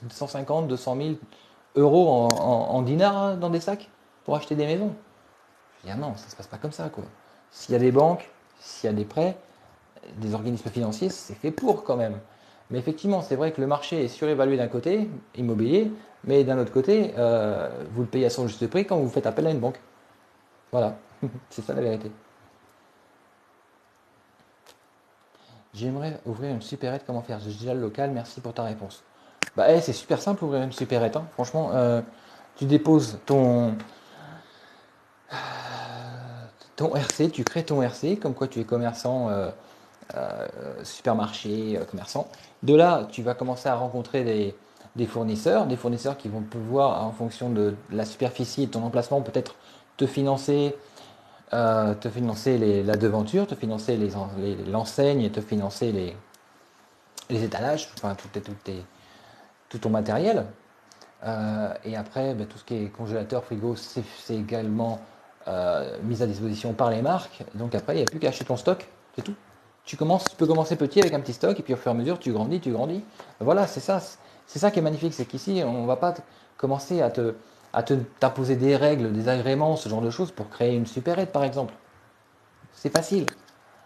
150, 200 000 euros en dinars hein, dans des sacs pour acheter des maisons. Je veux dire, non, ça ne se passe pas comme ça, quoi. S'il y a des banques, s'il y a des prêts, des organismes financiers, c'est fait pour quand même. Mais effectivement, c'est vrai que le marché est surévalué d'un côté, immobilier, mais d'un autre côté, vous le payez à son juste prix quand vous faites appel à une banque. Voilà, c'est ça la vérité. J'aimerais ouvrir une supérette, comment faire? J'ai déjà le local, merci pour ta réponse. Bah, c'est super simple ouvrir une supérette, hein. Franchement, tu déposes ton RC, tu crées ton RC, comme quoi tu es commerçant, supermarché, commerçant. De là, tu vas commencer à rencontrer des fournisseurs qui vont pouvoir, en fonction de la superficie et de ton emplacement, peut-être te financer, la devanture, te financer l'enseigne, te financer les étalages, enfin tout ton matériel. Et après, tout ce qui est congélateur, frigo, c'est également mis à disposition par les marques. Donc après, il n'y a plus qu'à acheter ton stock, c'est tout. Tu peux commencer petit avec un petit stock et puis au fur et à mesure, tu grandis, tu grandis. Voilà, c'est ça qui est magnifique, c'est qu'ici, on ne va pas commencer t'imposer des règles, des agréments, ce genre de choses pour créer une supérette par exemple. C'est facile.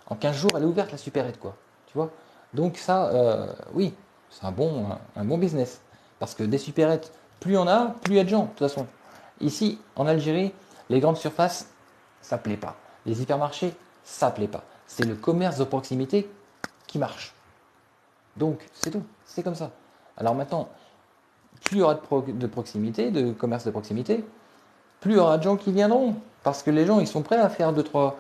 En 15 jours, elle est ouverte la supérette, quoi. Tu vois. Donc ça, oui, c'est un bon business. Parce que des supérettes, plus on a, plus il y a de gens, de toute façon. Ici, en Algérie, les grandes surfaces, ça plaît pas. Les hypermarchés, ça plaît pas. C'est le commerce de proximité qui marche. Donc, c'est tout. C'est comme ça. Alors maintenant, plus il y aura de proximité, de commerce de proximité, plus il y aura de gens qui viendront. Parce que les gens, ils sont prêts à faire 2-3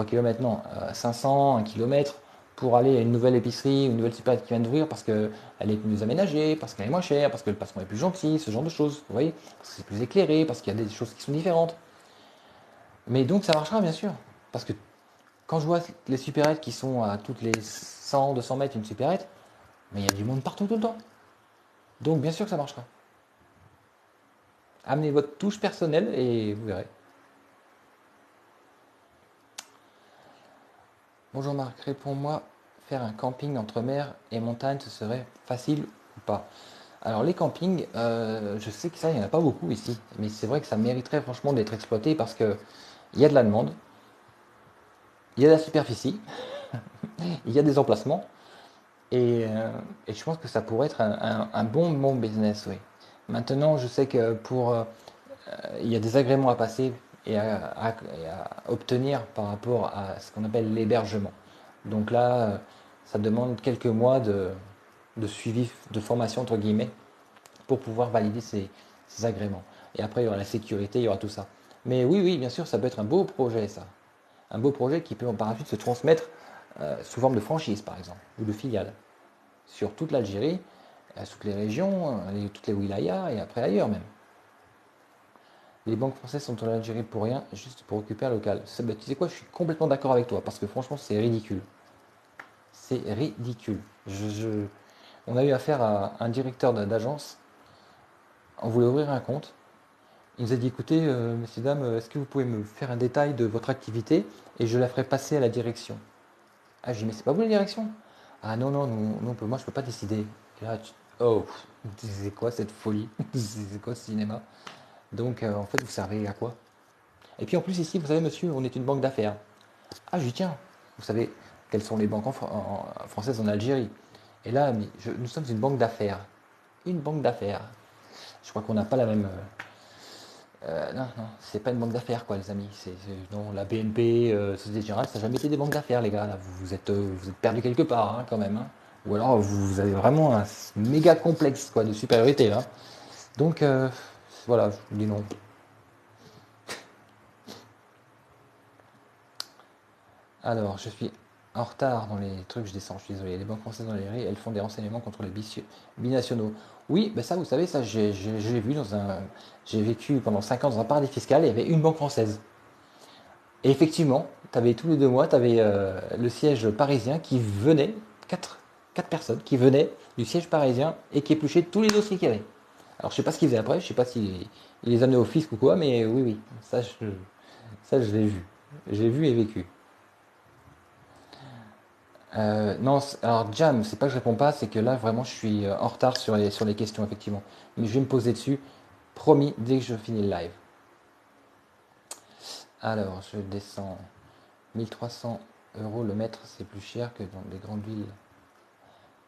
km, non, 500, 1 km pour aller à une nouvelle épicerie, une nouvelle supérette qui vient d'ouvrir parce qu'elle est mieux aménagée, parce qu'elle est moins chère, parce que le patron est plus gentil, ce genre de choses, vous voyez, parce que c'est plus éclairé, parce qu'il y a des choses qui sont différentes. Mais donc ça marchera bien sûr, parce que quand je vois les supérettes qui sont à toutes les 100, 200 mètres une supérette, mais il y a du monde partout tout le temps. Donc bien sûr que ça marchera. Amenez votre touche personnelle et vous verrez. Bonjour Marc, réponds-moi, faire un camping entre mer et montagne, ce serait facile ou pas? Alors les campings, je sais que ça, il n'y en a pas beaucoup ici, mais c'est vrai que ça mériterait franchement d'être exploité parce que il y a de la demande, il y a de la superficie, il y a des emplacements, et je pense que ça pourrait être un bon business, oui. Maintenant, je sais que il y a des agréments à passer et à obtenir par rapport à ce qu'on appelle l'hébergement. Donc là, ça demande quelques mois de suivi, de formation entre guillemets, pour pouvoir valider ces agréments. Et après, il y aura la sécurité, il y aura tout ça. Mais oui, oui, bien sûr, ça peut être un beau projet, ça. Un beau projet qui peut par la suite se transmettre sous forme de franchise, par exemple, ou de filiale, sur toute l'Algérie, toutes les régions, toutes les wilayas, et après ailleurs même. Les banques françaises sont en Algérie pour rien, juste pour occuper un local. Tu sais quoi, je suis complètement d'accord avec toi, parce que franchement, c'est ridicule. C'est ridicule. On a eu affaire à un directeur d'agence, on voulait ouvrir un compte. Il nous a dit, écoutez, messieurs, dames, est-ce que vous pouvez me faire un détail de votre activité et je la ferai passer à la direction. Ah, j'ai dit, mais c'est pas vous la direction? Ah non, non, non, moi je peux pas décider. Et là, oh, c'est quoi cette folie? C'est quoi ce cinéma? Donc, en fait, vous servez à quoi? Et puis en plus, ici, vous savez, monsieur, on est une banque d'affaires. Ah, je dis, tiens, vous savez quelles sont les banques françaises en Algérie? Et là, nous sommes une banque d'affaires. Une banque d'affaires. Je crois qu'on n'a pas la même. Non, non, c'est pas une banque d'affaires, quoi, les amis. Non, la BNP, Société Générale, ça n'a jamais été des banques d'affaires, les gars. Là, vous êtes perdu quelque part, hein, quand même, hein. Ou alors, vous avez vraiment un méga complexe, quoi, de supériorité, là. Donc, voilà, je vous dis non. Alors, je suis en retard dans les trucs, je descends, je suis désolé. Les banques françaises dans les rues, elles font des renseignements contre les binationaux. Oui, ben ça, vous savez, ça, j'ai vu j'ai vécu pendant 5 ans dans un paradis fiscal, il y avait une banque française. Et effectivement, tu avais tous les 2 mois, tu avais le siège parisien qui venait, quatre personnes qui venaient du siège parisien et qui épluchaient tous les dossiers qu'il y avait. Alors, je sais pas ce qu'ils faisaient après, je sais pas s'ils les amenaient au fisc ou quoi, mais oui, oui, ça, je l'ai vu. J'ai vu et vécu. Non, alors Jam, c'est pas que je réponds pas, c'est que là vraiment je suis en retard sur les questions effectivement. Mais je vais me poser dessus, promis, dès que je finis le live. Alors, je descends 1 300 € le mètre, c'est plus cher que dans les grandes villes.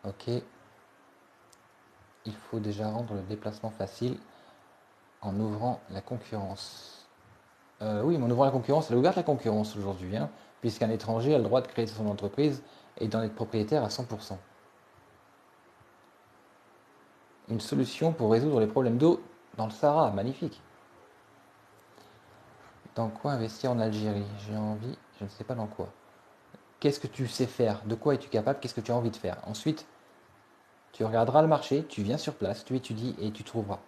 Ok, il faut déjà rendre le déplacement facile en ouvrant la concurrence. Oui, mais en ouvrant la concurrence, elle a ouvert la concurrence aujourd'hui, hein, puisqu'un étranger a le droit de créer son entreprise et d'en être propriétaire à 100%. Une solution pour résoudre les problèmes d'eau dans le Sahara, magnifique. Dans quoi investir en Algérie? J'ai envie, je ne sais pas dans quoi. Qu'est-ce que tu sais faire? De quoi es-tu capable? Qu'est-ce que tu as envie de faire? Ensuite, tu regarderas le marché, tu viens sur place, tu étudies et tu trouveras.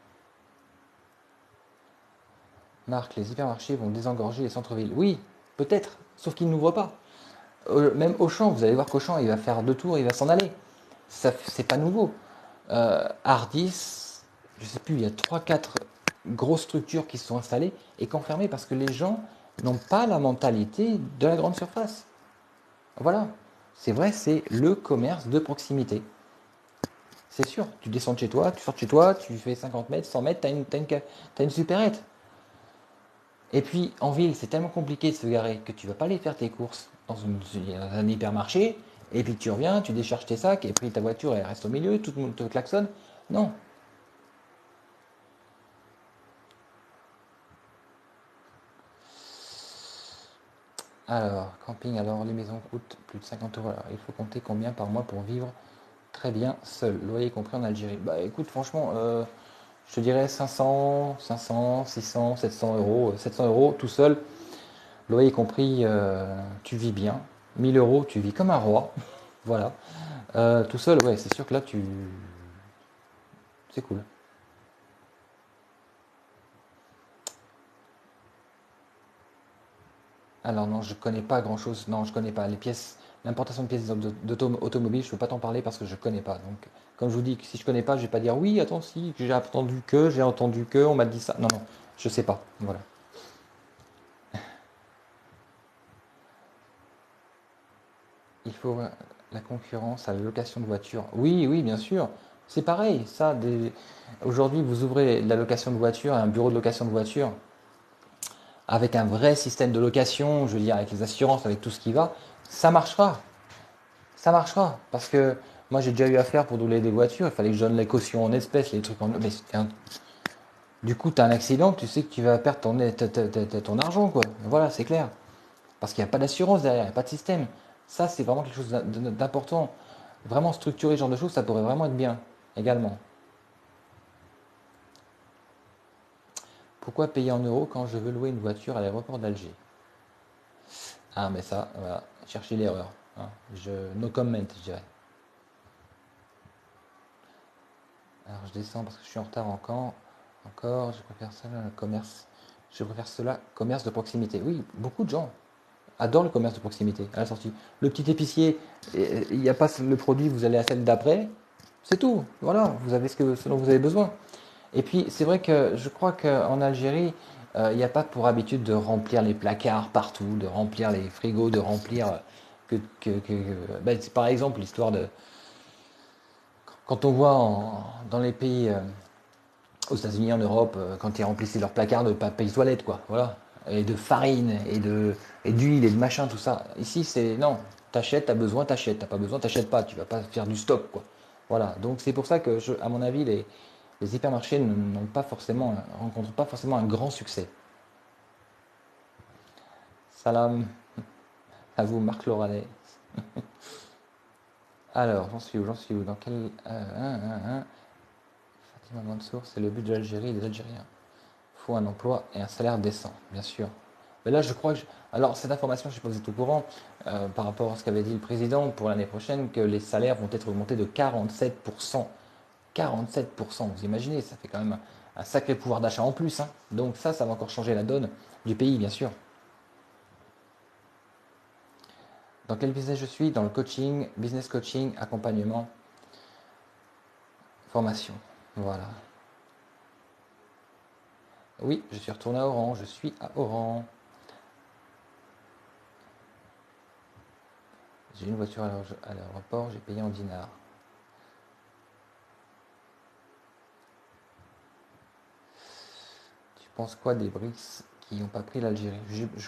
Marc, les hypermarchés vont désengorger les centres-villes. Oui, peut-être, sauf qu'ils n'ouvrent pas. Même Auchan, vous allez voir qu'Auchan, il va faire 2 tours, il va s'en aller. Ça, c'est pas nouveau. Hardis, je sais plus, il y a trois quatre grosses structures qui se sont installées et qui ont fermé parce que les gens n'ont pas la mentalité de la grande surface. Voilà, c'est vrai, c'est le commerce de proximité. C'est sûr, tu descends de chez toi, tu sors de chez toi, tu fais 50 mètres, 100 mètres, t'as une supérette. Et puis en ville, c'est tellement compliqué de se garer que tu vas pas aller faire tes courses un hypermarché, et puis tu reviens, tu décharges tes sacs, et puis ta voiture elle reste au milieu, tout le monde te klaxonne. Non. Alors, camping, alors les maisons coûtent plus de 50 euros. Alors, il faut compter combien par mois pour vivre très bien seul, loyer compris en Algérie. Bah écoute, franchement, je te dirais 500, 500, 600, 700 euros. 700 euros tout seul, loyer compris, tu vis bien. 1000 euros, tu vis comme un roi. Voilà. Tout seul, ouais, c'est sûr que là, c'est cool. Alors non, je connais pas grand-chose. Non, je connais pas les pièces, l'importation de pièces d'automobile. Je peux pas t'en parler parce que je connais pas. Donc, comme je vous dis, si je connais pas, je vais pas dire oui. Attends, si j'ai entendu que, on m'a dit ça. Non, non, je sais pas. Voilà. Il faut la concurrence à la location de voiture. Oui, oui, bien sûr. C'est pareil. Aujourd'hui, vous ouvrez la location de voiture, un bureau de location de voiture avec un vrai système de location. Je veux dire, avec les assurances, avec tout ce qui va, ça marchera. Ça marchera. Parce que moi, j'ai déjà eu affaire pour doubler des voitures. Il fallait que je donne les cautions en espèces, les trucs en. Du coup, tu as un accident, tu sais que tu vas perdre ton argent, quoi. Voilà, c'est clair. Parce qu'il n'y a pas d'assurance derrière, il n'y a pas de système. Ça, c'est vraiment quelque chose d'important. Vraiment structurer ce genre de choses, ça pourrait vraiment être bien également. Pourquoi payer en euros quand je veux louer une voiture à l'aéroport d'Alger? Ah, mais ça, voilà, chercher l'erreur, hein. No comment, je dirais. Alors, je descends parce que je suis en retard encore. Encore, je préfère ça, le commerce. Je préfère cela, commerce de proximité. Oui, beaucoup de gens adorent le commerce de proximité à la sortie. Le petit épicier, il n'y a pas le produit, vous allez à celle d'après, c'est tout. Voilà, vous avez ce dont vous avez besoin. Et puis, c'est vrai que je crois qu'en Algérie, il n'y a pas pour habitude de remplir les placards partout, de remplir les frigos, de remplir ben, c'est par exemple l'histoire de quand on voit dans les pays aux États-Unis, en Europe, quand ils remplissaient leurs placards de papier toilette, quoi, voilà, et de farine et d'huile et de machin, tout ça. Ici, c'est non, t'achètes, t'as besoin, t'achètes, t'as pas besoin, t'achètes pas, tu vas pas faire du stock, quoi. Voilà, donc c'est pour ça que, à mon avis, les hypermarchés n'ont pas forcément, rencontrent pas forcément un grand succès. Salam à vous, Marc Loranet. Alors, j'en suis où? J'en suis où? Dans quel. Fatima Mansour, c'est le but de l'Algérie et des Algériens. Il faut un emploi et un salaire décent, bien sûr. Mais là, je crois que. Alors, cette information, je ne sais pas si vous êtes au courant, par rapport à ce qu'avait dit le président pour l'année prochaine, que les salaires vont être augmentés de 47%. 47%, vous imaginez, ça fait quand même un sacré pouvoir d'achat en plus, hein. Donc, ça va encore changer la donne du pays, bien sûr. Dans quel business je suis? Dans le coaching, business coaching, accompagnement, formation. Voilà. Oui, je suis retourné à Oran, je suis à Oran. J'ai une voiture à l'aéroport, j'ai payé en dinars. Tu penses quoi des BRICS qui n'ont pas pris l'Algérie?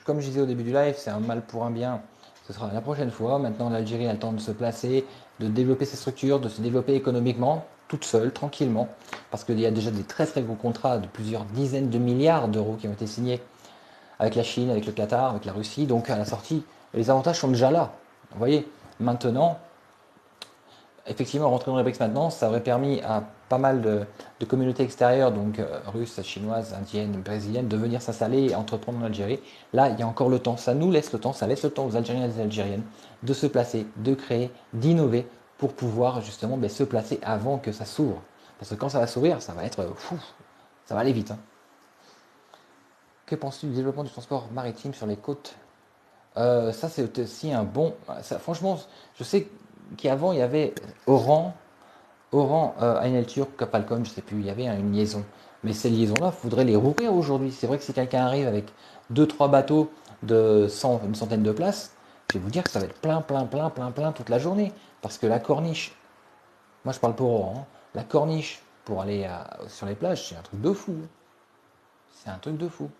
Comme je disais au début du live, c'est un mal pour un bien. Ce sera la prochaine fois. Maintenant, l'Algérie a le temps de se placer, de développer ses structures, de se développer économiquement, toute seule, tranquillement. Parce qu'il y a déjà des très très gros contrats de plusieurs dizaines de milliards d'euros qui ont été signés avec la Chine, avec le Qatar, avec la Russie. Donc à la sortie, les avantages sont déjà là. Vous voyez, maintenant, effectivement, rentrer dans les BRICS maintenant, ça aurait permis à pas mal de communautés extérieures, donc russes, chinoises, indiennes, brésiliennes, de venir s'installer et entreprendre en Algérie. Là, il y a encore le temps, ça nous laisse le temps, ça laisse le temps aux Algériens et aux Algériennes de se placer, de créer, d'innover pour pouvoir justement ben, se placer avant que ça s'ouvre. Parce que quand ça va s'ouvrir, ça va être fou, ça va aller vite, hein. Que penses-tu du développement du transport maritime sur les côtes? Ça, c'est aussi un bon. Ça, franchement, je sais qu'avant, il y avait Oran. Oran, Ainel Turc, Capalcon, je sais plus, il y avait une liaison. Mais ces liaisons-là, il faudrait les rouvrir aujourd'hui. C'est vrai que si quelqu'un arrive avec deux trois bateaux de 100, une centaine de places, je vais vous dire que ça va être plein, plein, plein, plein, plein toute la journée. Parce que la corniche, moi je parle pour Oran, hein, la corniche pour aller sur les plages, c'est un truc de fou. C'est un truc de fou.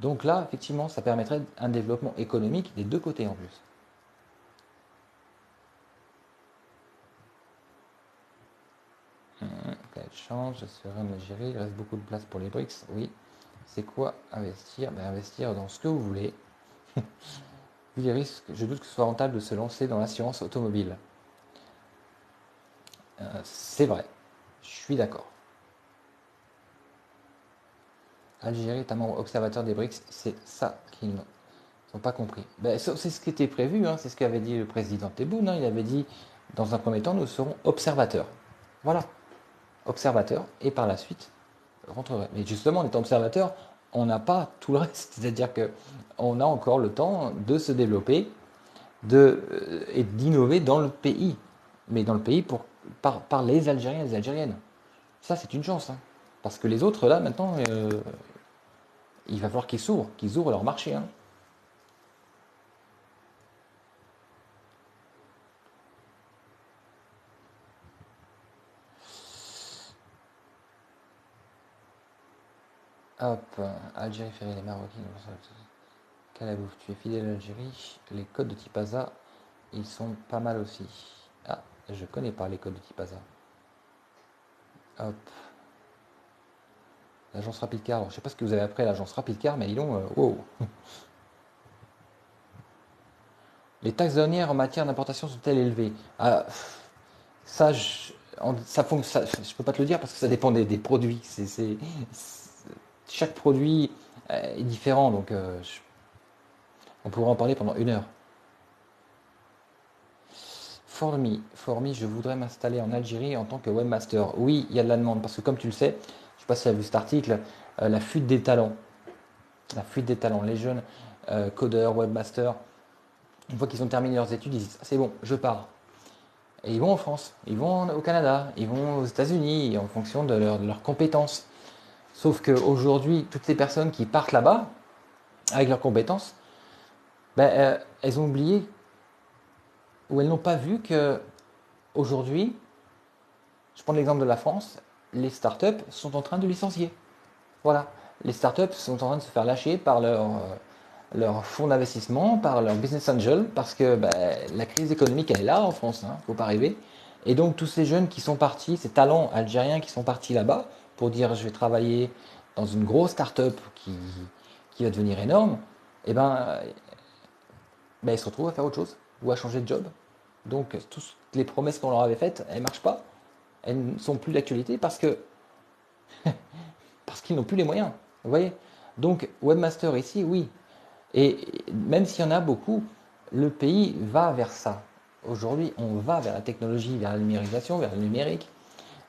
Donc là, effectivement, ça permettrait un développement économique des deux côtés en plus. Quel change, je serai en Algérie, il reste beaucoup de place pour les BRICS, oui. C'est quoi investir? Ben, investir dans ce que vous voulez. Vu les risques, je doute que ce soit rentable de se lancer dans l'assurance automobile. C'est vrai, je suis d'accord. Algérie est un membre observateur des BRICS, c'est ça qu'ils n'ont pas compris. Ben, c'est ce qui était prévu, hein, c'est ce qu'avait dit le président Tebboune, hein, il avait dit, dans un premier temps, nous serons observateurs. Voilà, observateurs, et par la suite, rentrerait. Mais justement, en étant observateur, on n'a pas tout le reste. C'est-à-dire qu'on a encore le temps de se développer et d'innover dans le pays. Mais dans le pays par les Algériens et les Algériennes. Ça, c'est une chance, hein. Parce que les autres, là, maintenant, il va falloir qu'ils ouvrent leur marché, hein. Hop, Algérie, Ferry, les Marocains. Calabouf, tu es fidèle à l'Algérie. Les codes de Tipaza, ils sont pas mal aussi. Ah, je connais pas les codes de Tipaza. Hop, l'agence Rapidcar. Alors, je sais pas ce que vous avez après l'agence Rapidcar, mais ils ont. Wow. Les taxes douanières en matière d'importation sont-elles élevées? Ah, ça, je peux pas te le dire parce que ça dépend des produits. Chaque produit est différent, donc on pourrait en parler pendant une heure. For me, je voudrais m'installer en Algérie en tant que webmaster. Oui, il y a de la demande parce que comme tu le sais, je ne sais pas si tu as vu cet article, la fuite des talents. La fuite des talents. Les jeunes codeurs, webmasters, une fois qu'ils ont terminé leurs études, ils disent: c'est bon, je pars. Et ils vont en France, ils vont au Canada, ils vont aux États-Unis en fonction de leurs compétences. Sauf qu'aujourd'hui, toutes ces personnes qui partent là-bas avec leurs compétences, ben, elles ont oublié ou elles n'ont pas vu que aujourd'hui, je prends l'exemple de la France, les startups sont en train de licencier. Voilà, les startups sont en train de se faire lâcher par leur fonds d'investissement, par leur business angel, parce que ben, la crise économique, elle est là en France, il ne faut pas rêver. Et donc tous ces jeunes qui sont partis, ces talents algériens qui sont partis là-bas pour dire je vais travailler dans une grosse start-up qui va devenir énorme, et ben, ils se retrouvent à faire autre chose ou à changer de job. Donc toutes les promesses qu'on leur avait faites, elles ne marchent pas. Elles ne sont plus d'actualité parce qu'ils n'ont plus les moyens. Vous voyez? Donc webmaster ici, oui. Et même s'il y en a beaucoup, le pays va vers ça. Aujourd'hui, on va vers la technologie, vers la numérisation, vers le numérique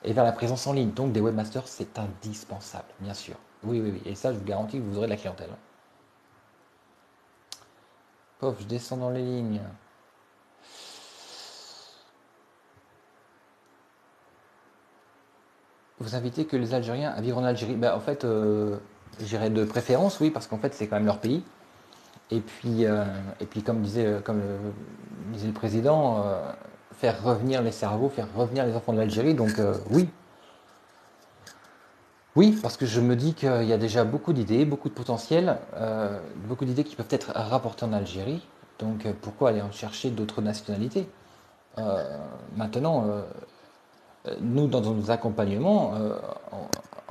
et vers la présence en ligne. Donc des webmasters, c'est indispensable, bien sûr. Oui, oui, oui. Et ça, je vous garantis que vous aurez de la clientèle. Pof, je descends dans les lignes. Vous invitez que les Algériens à vivre en Algérie? Ben, en fait, j'irais de préférence, oui, parce qu'en fait, c'est quand même leur pays. Et puis comme disait le président, faire revenir les cerveaux, faire revenir les enfants de l'Algérie. Donc oui, oui, parce que je me dis qu'il y a déjà beaucoup d'idées, beaucoup de potentiel, beaucoup d'idées qui peuvent être rapportées en Algérie. Donc pourquoi aller en chercher d'autres nationalités? Maintenant, nous, dans nos accompagnements,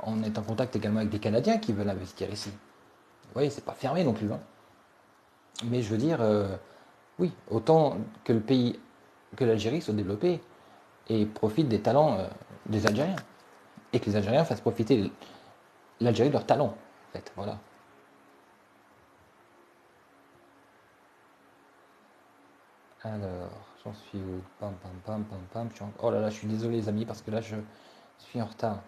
on est en contact également avec des Canadiens qui veulent investir ici. Vous voyez, c'est pas fermé non plus, hein. Mais je veux dire, oui, autant que le pays, que l'Algérie soit développée et profite des talents des Algériens. Et que les Algériens fassent profiter l'Algérie de leurs talents, en fait. Voilà. Alors, j'en suis où? Pam, pam, pam, pam, pam. Oh là là, je suis désolé, les amis, parce que là, je suis en retard.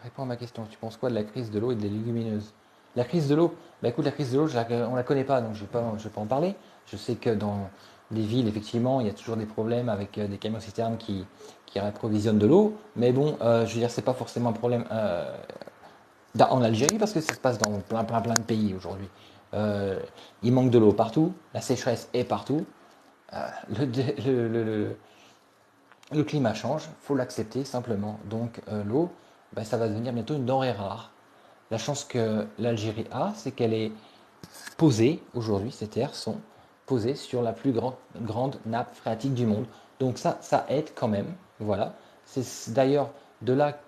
Réponds à ma question. Tu penses quoi de la crise de l'eau et des légumineuses? La crise de l'eau, bah écoute, la crise de l'eau, on la connaît pas, donc je vais pas en parler. Je sais que des villes, effectivement, il y a toujours des problèmes avec des camions-citernes qui approvisionnent de l'eau. Mais bon, je veux dire, c'est pas forcément un problème en Algérie parce que ça se passe dans plein de pays aujourd'hui. Euh, il manque de l'eau partout, la sécheresse est partout. Le, dé- le climat change, il faut l'accepter simplement. Donc l'eau, ben, ça va devenir bientôt une denrée rare. La chance que l'Algérie a, c'est qu'elle est posées aujourd'hui, ces terres sont posées sur la plus grande nappe phréatique du monde. Donc ça aide quand même. Voilà. C'est d'ailleurs de là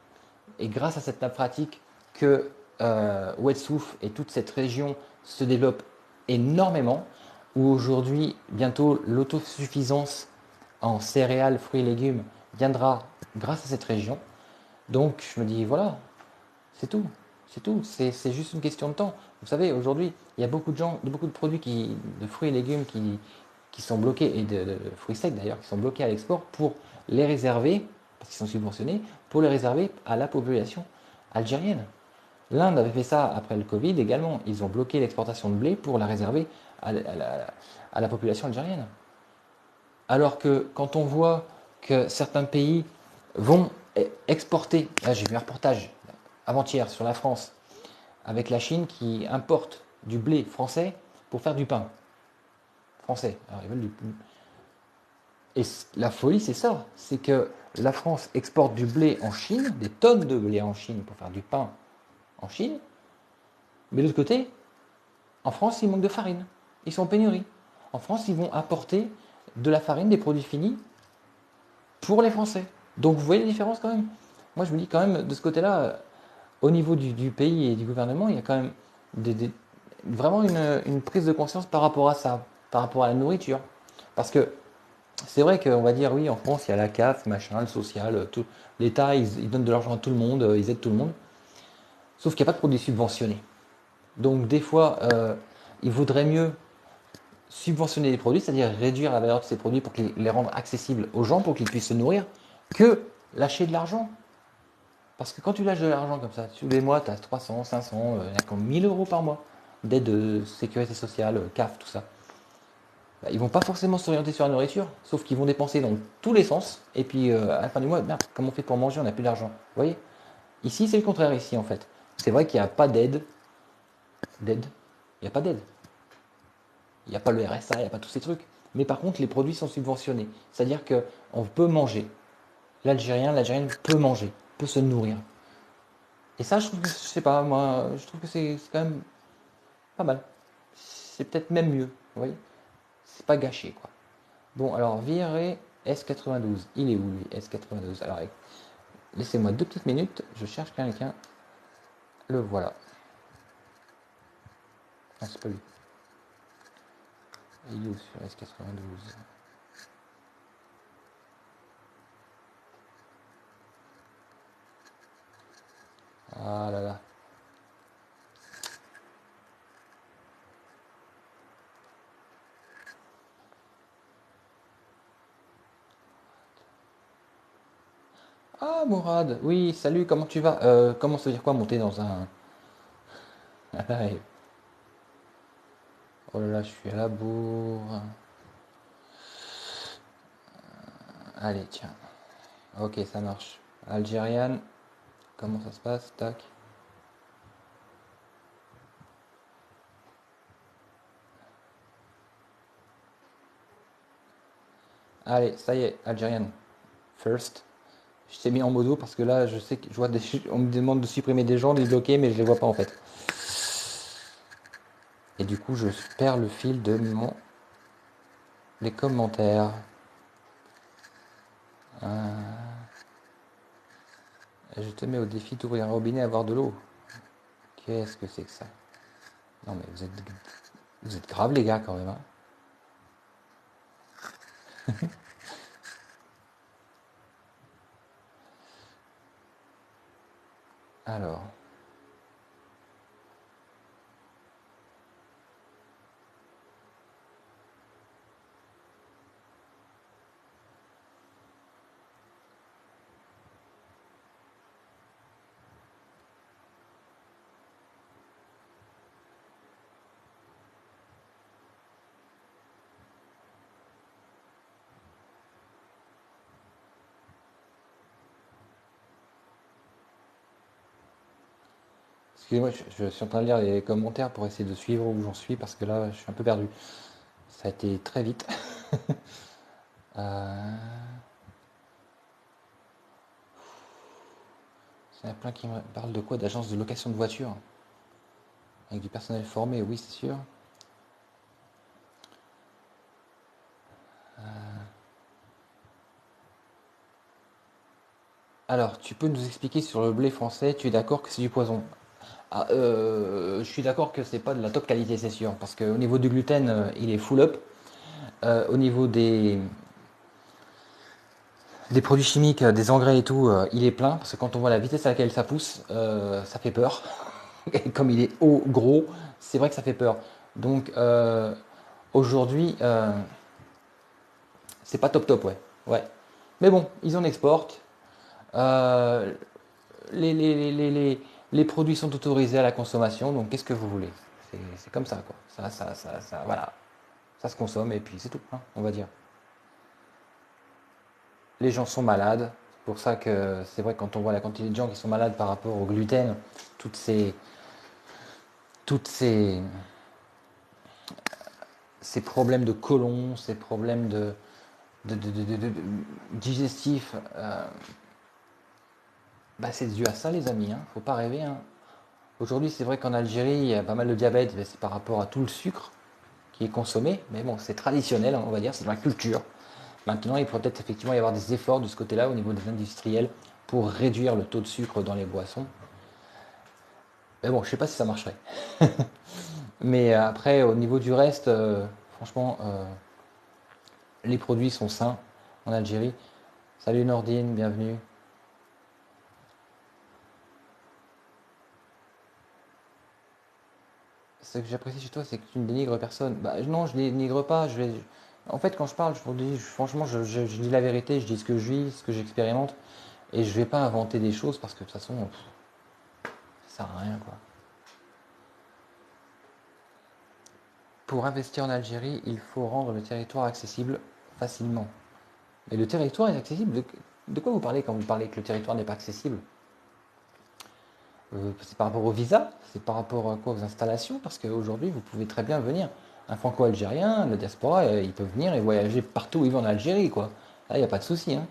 et grâce à cette nappe phréatique que Oued-Souf et toute cette région se développent énormément, où aujourd'hui, bientôt, l'autosuffisance en céréales, fruits et légumes viendra grâce à cette région. Donc je me dis, voilà, c'est tout. C'est tout. C'est juste une question de temps. Vous savez, aujourd'hui, il y a beaucoup de gens, beaucoup de produits de fruits et légumes qui sont bloqués, et de fruits secs d'ailleurs, qui sont bloqués à l'export pour les réserver, parce qu'ils sont subventionnés, pour les réserver à la population algérienne. L'Inde avait fait ça après le Covid également. Ils ont bloqué l'exportation de blé pour la réserver à la population algérienne. Alors que quand on voit que certains pays vont exporter, là j'ai vu un reportage avant-hier sur la France, avec la Chine qui importe du blé français pour faire du pain français. Alors, ils veulent Et la folie, c'est ça, c'est que la France exporte du blé en Chine, des tonnes de blé en Chine pour faire du pain en Chine, mais de l'autre côté, en France, il manque de farine. Ils sont en pénurie. En France, ils vont apporter de la farine, des produits finis, pour les Français. Donc vous voyez la différence quand même. Moi, je me dis quand même, de ce côté-là, au niveau du pays et du gouvernement, il y a quand même vraiment une prise de conscience par rapport à ça, par rapport à la nourriture. Parce que c'est vrai qu'on va dire, oui, en France, il y a la CAF, machin, le social, tout. L'État, ils donnent de l'argent à tout le monde, ils aident tout le monde. Sauf qu'il n'y a pas de produits subventionnés. Donc des fois, il vaudrait mieux subventionner les produits, c'est-à-dire réduire la valeur de ces produits pour les rendre accessibles aux gens, pour qu'ils puissent se nourrir, que lâcher de l'argent. Parce que quand tu lâches de l'argent comme ça, tous les mois, tu as 300, 500, il y a comme 1000 euros par mois d'aide de sécurité sociale, CAF, tout ça. Bah, ils vont pas forcément s'orienter sur la nourriture, sauf qu'ils vont dépenser dans tous les sens. Et puis à la fin du mois, merde, comment on fait pour manger? On n'a plus d'argent. Vous voyez? Ici, c'est le contraire, ici, en fait. C'est vrai qu'il n'y a pas d'aide. D'aide. Il n'y a pas d'aide. Il n'y a pas le RSA, il n'y a pas tous ces trucs. Mais par contre, les produits sont subventionnés. C'est-à-dire qu'on peut manger. L'Algérienne peut manger, peut se nourrir. Et ça, je trouve que, je sais pas, moi, je trouve que c'est quand même pas mal. C'est peut-être même mieux, vous voyez. C'est pas gâché, quoi. Bon, alors, virer S92. Il est où, lui, S92? Alors, laissez-moi 2 petites minutes, je cherche quelqu'un. Le voilà. Ah, c'est pas lui. Il est où sur S92? Ah là là. Ah, Mourad, oui, salut, comment tu vas? Comment ça veut dire quoi monter dans un. Oh là là, je suis à la bourre. Allez, tiens. Ok, ça marche. Algériane, comment ça se passe? Tac. Allez, ça y est, Algérienne. First. Je t'ai mis en modo parce que là, je sais que je vois on me demande de supprimer des gens, de les bloquer, mais je les vois pas en fait. Et du coup, je perds le fil de les commentaires. Je te mets au défi d'ouvrir un robinet et avoir de l'eau. Qu'est-ce que c'est que ça? Non mais vous êtes graves les gars quand même, hein. Alors, Excusez-moi, je suis en train de lire les commentaires pour essayer de suivre où j'en suis parce que là, je suis un peu perdu. Ça a été très vite. Euh, Il y en a plein qui me parlent de quoi? D'agence de location de voitures avec du personnel formé, oui, c'est sûr. Alors, tu peux nous expliquer sur le blé français, tu es d'accord que c'est du poison? Ah, je suis d'accord que c'est pas de la top qualité, c'est sûr, parce qu'au niveau du gluten, il est full up. Au niveau des produits chimiques, des engrais et tout, il est plein, parce que quand on voit la vitesse à laquelle ça pousse, ça fait peur. Et comme il est haut, gros, c'est vrai que ça fait peur. Donc aujourd'hui, c'est pas top top, ouais. Ouais. Mais bon, ils en exportent. Euh, les, les, les, les, les- les produits sont autorisés à la consommation, donc qu'est-ce que vous voulez? C'est comme ça, quoi. Voilà. Ça se consomme et puis c'est tout, hein, on va dire. Les gens sont malades. C'est pour ça que c'est vrai que quand on voit la quantité de gens qui sont malades par rapport au gluten, toutes ces, toutes ces problèmes de côlon, ces problèmes de digestifs, bah c'est dû à ça, les amis. Hein. Faut pas rêver. Hein. Aujourd'hui, c'est vrai qu'en Algérie, il y a pas mal de diabète, mais c'est par rapport à tout le sucre qui est consommé. Mais bon, c'est traditionnel, hein, on va dire, c'est dans la culture. Maintenant, il pourrait peut-être effectivement y avoir des efforts de ce côté-là au niveau des industriels pour réduire le taux de sucre dans les boissons. Mais bon, je sais pas si ça marcherait. Mais après, au niveau du reste, franchement, les produits sont sains en Algérie. Salut Nordine, bienvenue. Ce que j'apprécie chez toi, c'est que tu ne dénigres personne. Bah non, je dénigre pas. En fait, quand je parle, je vous dis, franchement, je dis la vérité, je dis ce que je vis, ce que j'expérimente, et je vais pas inventer des choses parce que de toute façon, ça sert à rien, quoi. Pour investir en Algérie, il faut rendre le territoire accessible facilement. Mais le territoire est accessible. De quoi vous parlez quand vous parlez que le territoire n'est pas accessible? C'est par rapport au visa, c'est par rapport à quoi, aux installations, parce qu'aujourd'hui, vous pouvez très bien venir. Un franco-algérien, la diaspora, ils peuvent venir et voyager partout où ils vont en Algérie, quoi. Là, il n'y a pas de souci, hein.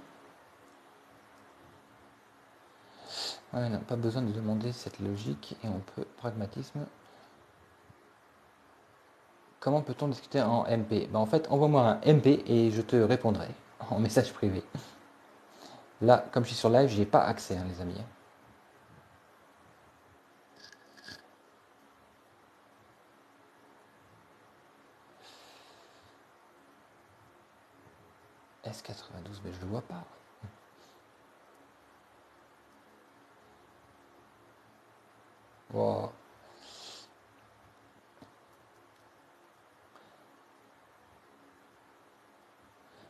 Ouais, on n'a pas besoin de demander cette logique et on peut, pragmatisme. Comment peut-on discuter en MP? En fait, envoie-moi un MP et je te répondrai en message privé. Là, comme je suis sur live, j'ai pas accès, hein, les amis. S92, mais je le vois pas. Wow.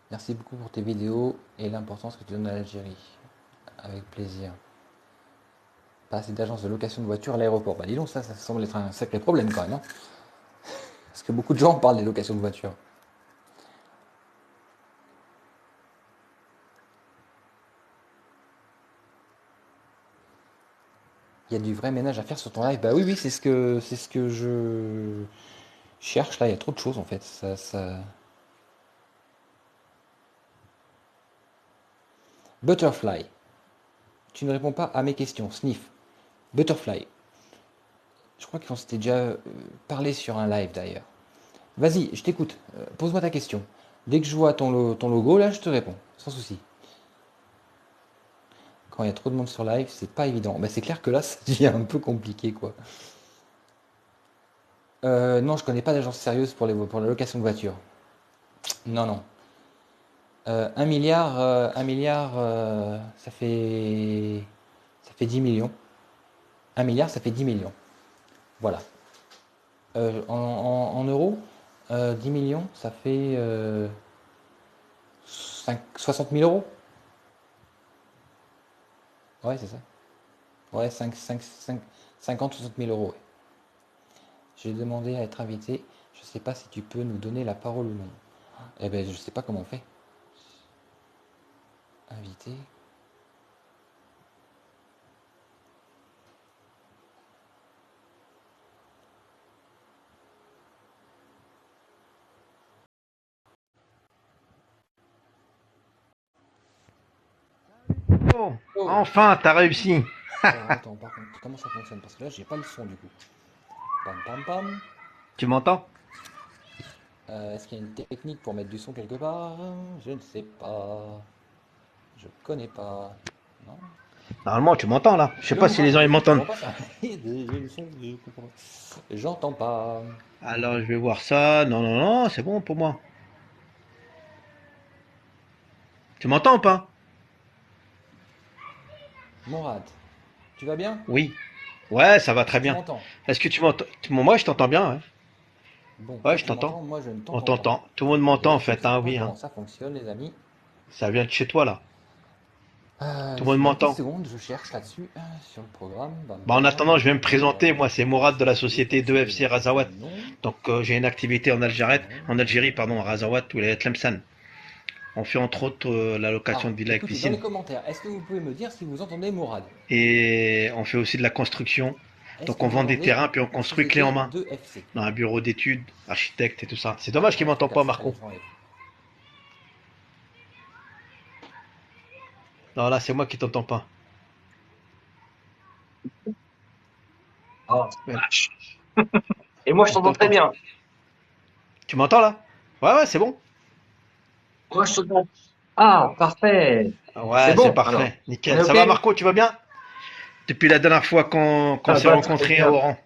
Merci beaucoup pour tes vidéos et l'importance que tu donnes à l'Algérie. Avec plaisir. Pas assez d'agences de location de voitures à l'aéroport. Bah dis donc, ça semble être un sacré problème quand même. Hein. Parce que beaucoup de gens parlent des locations de voitures. Il y a du vrai ménage à faire sur ton live. Bah oui, oui, c'est ce que je cherche là. Il y a trop de choses en fait. Butterfly. Tu ne réponds pas à mes questions. Sniff. Butterfly. Je crois qu'on s'était déjà parlé sur un live d'ailleurs. Vas-y, je t'écoute. Pose-moi ta question. Dès que je vois ton logo, là, je te réponds. Sans souci. Quand il y a trop de monde sur live, c'est pas évident. Bah, c'est clair que là, ça devient un peu compliqué, quoi. Non, je connais pas d'agence sérieuse pour la location de voiture. Non, non. 1 milliard, 1 milliard, ça fait 10 millions. 1 milliard, ça fait 10 millions. Voilà. En euros, 10 millions, ça fait 60 000 euros. Ouais, c'est ça. Ouais, 50, 60 000 euros. Ouais. J'ai demandé à être invité. Je sais pas si tu peux nous donner la parole ou non. Eh ben, je sais pas comment on fait. Invité. Oh, Oh, enfin, t'as réussi. alors attends, par contre, comment ça fonctionne? Parce que là, j'ai pas le son du coup. Pam pam pam. Tu m'entends? Est-ce qu'il y a une technique pour mettre du son quelque part? Je ne sais pas. Je connais pas. Non? Normalement, tu m'entends là. Je sais pas si les gens ils Je m'entendent. comprends pas ça. J'ai le son, je comprends pas. J'entends pas. Alors, je vais voir ça. Non, non, non, c'est bon pour moi. Tu m'entends ou pas? Morad, tu vas bien? Oui. Ouais, ça va Est-ce très que tu bien. m'entends? Est-ce que tu m'entends? Moi, je t'entends bien, ouais. Bon, Ouais, toi je tu t'entends. m'entends, moi je ne On t'entends pas. t'entend. Tout le monde m'entend en Donc je ne fait, sais hein, pas oui, hein. comment ça fonctionne, les amis. Ça vient de chez toi là. Tout le monde Laissez-moi une petite m'entend. seconde, je cherche là-dessus, sur le programme. Bam Bon, en bam attendant, bam. je vais me présenter. Moi, c'est Mourad de la J'ai société effacé 2FC l'ancien Razawat. nom. Donc, j'ai une activité en Non. Algérie, pardon, à Razawat, ou les Tlemcen. On fait entre autres la location Ah, de villas avec écoutez, dans piscine. les commentaires, est-ce que vous pouvez me dire si vous entendez Mourad? Et on fait aussi de la construction. Est-ce Donc, que on vous vend des entendez terrains, puis on la construit clé en société main. 2FC? Dans un bureau d'études, architecte et tout ça. C'est dommage qu'il Attends, je m'entend pas, casse. Allez, Marco. je l'enlève. Non, là, c'est moi qui t'entends pas. Oh, Ouais, vache. Et moi, je on t'entends très t'entend. bien. Tu m'entends là? Ouais, ouais, c'est bon. Moi, je t'entends. Ah, parfait. C'est Ouais, c'est bon, alors. parfait. On est Nickel. Ça OK? va, Marco, tu vas bien? Depuis la dernière fois qu'on Ça s'est va très rencontrés à bien. Oran.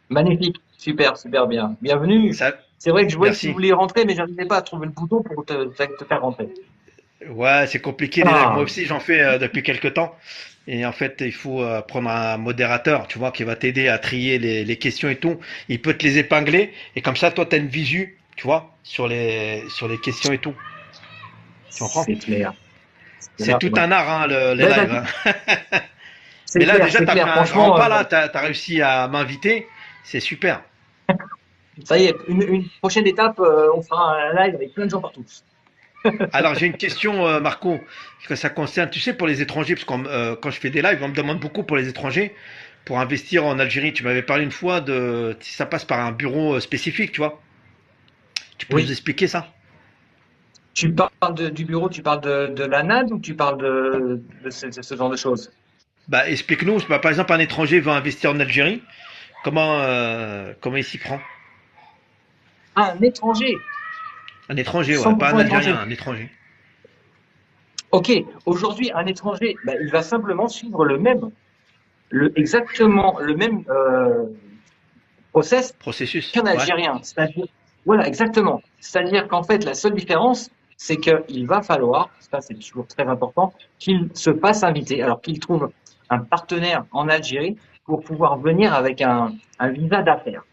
Magnifique. Super, super bien. Bienvenue. Ça, C'est vrai que je voyais que tu merci. voulais rentrer, mais j'arrivais pas à trouver le bouton pour te faire rentrer. Ouais, c'est compliqué les lives. Moi Ah, aussi, j'en fais depuis quelques temps. Et en fait, il faut prendre un modérateur, tu vois, qui va t'aider à trier les questions et tout. Il peut te les épingler. Et comme ça, toi, tu as une visu, tu vois, sur les questions et tout. Tu comprends? c'est clair. C'est C'est clair, tout ouais. un art, hein, les Ben, lives, vas-y. hein. Mais C'est là, clair, déjà, c'est tu as fait clair. un grand Franchement, pas, là. Tu as réussi à m'inviter. C'est super. ça y est, une prochaine étape, on fera un live avec plein de gens partout. Alors, j'ai une question, Marco, que ça concerne, tu sais, pour les étrangers, parce que quand je fais des lives, on me demande beaucoup pour les étrangers, pour investir en Algérie. Tu m'avais parlé une fois de si ça passe par un bureau spécifique, tu vois. Tu peux nous Oui. expliquer ça? Tu parles du bureau, tu parles de la NAD ou tu parles de ce genre de choses? Bah, explique-nous. Bah, par exemple, un étranger veut investir en Algérie. Comment il s'y prend? Ah, un étranger, Un étranger, ouais, pas un 100% Algérien, étranger. un étranger. Ok, aujourd'hui, un étranger, ben, il va simplement suivre exactement le même process Processus, qu'un ouais. Algérien. C'est-à-dire, voilà, exactement. C'est-à-dire qu'en fait, la seule différence, c'est qu'il va falloir, ça c'est toujours très important, qu'il se fasse inviter, alors qu'il trouve un partenaire en Algérie pour pouvoir venir avec un visa d'affaires.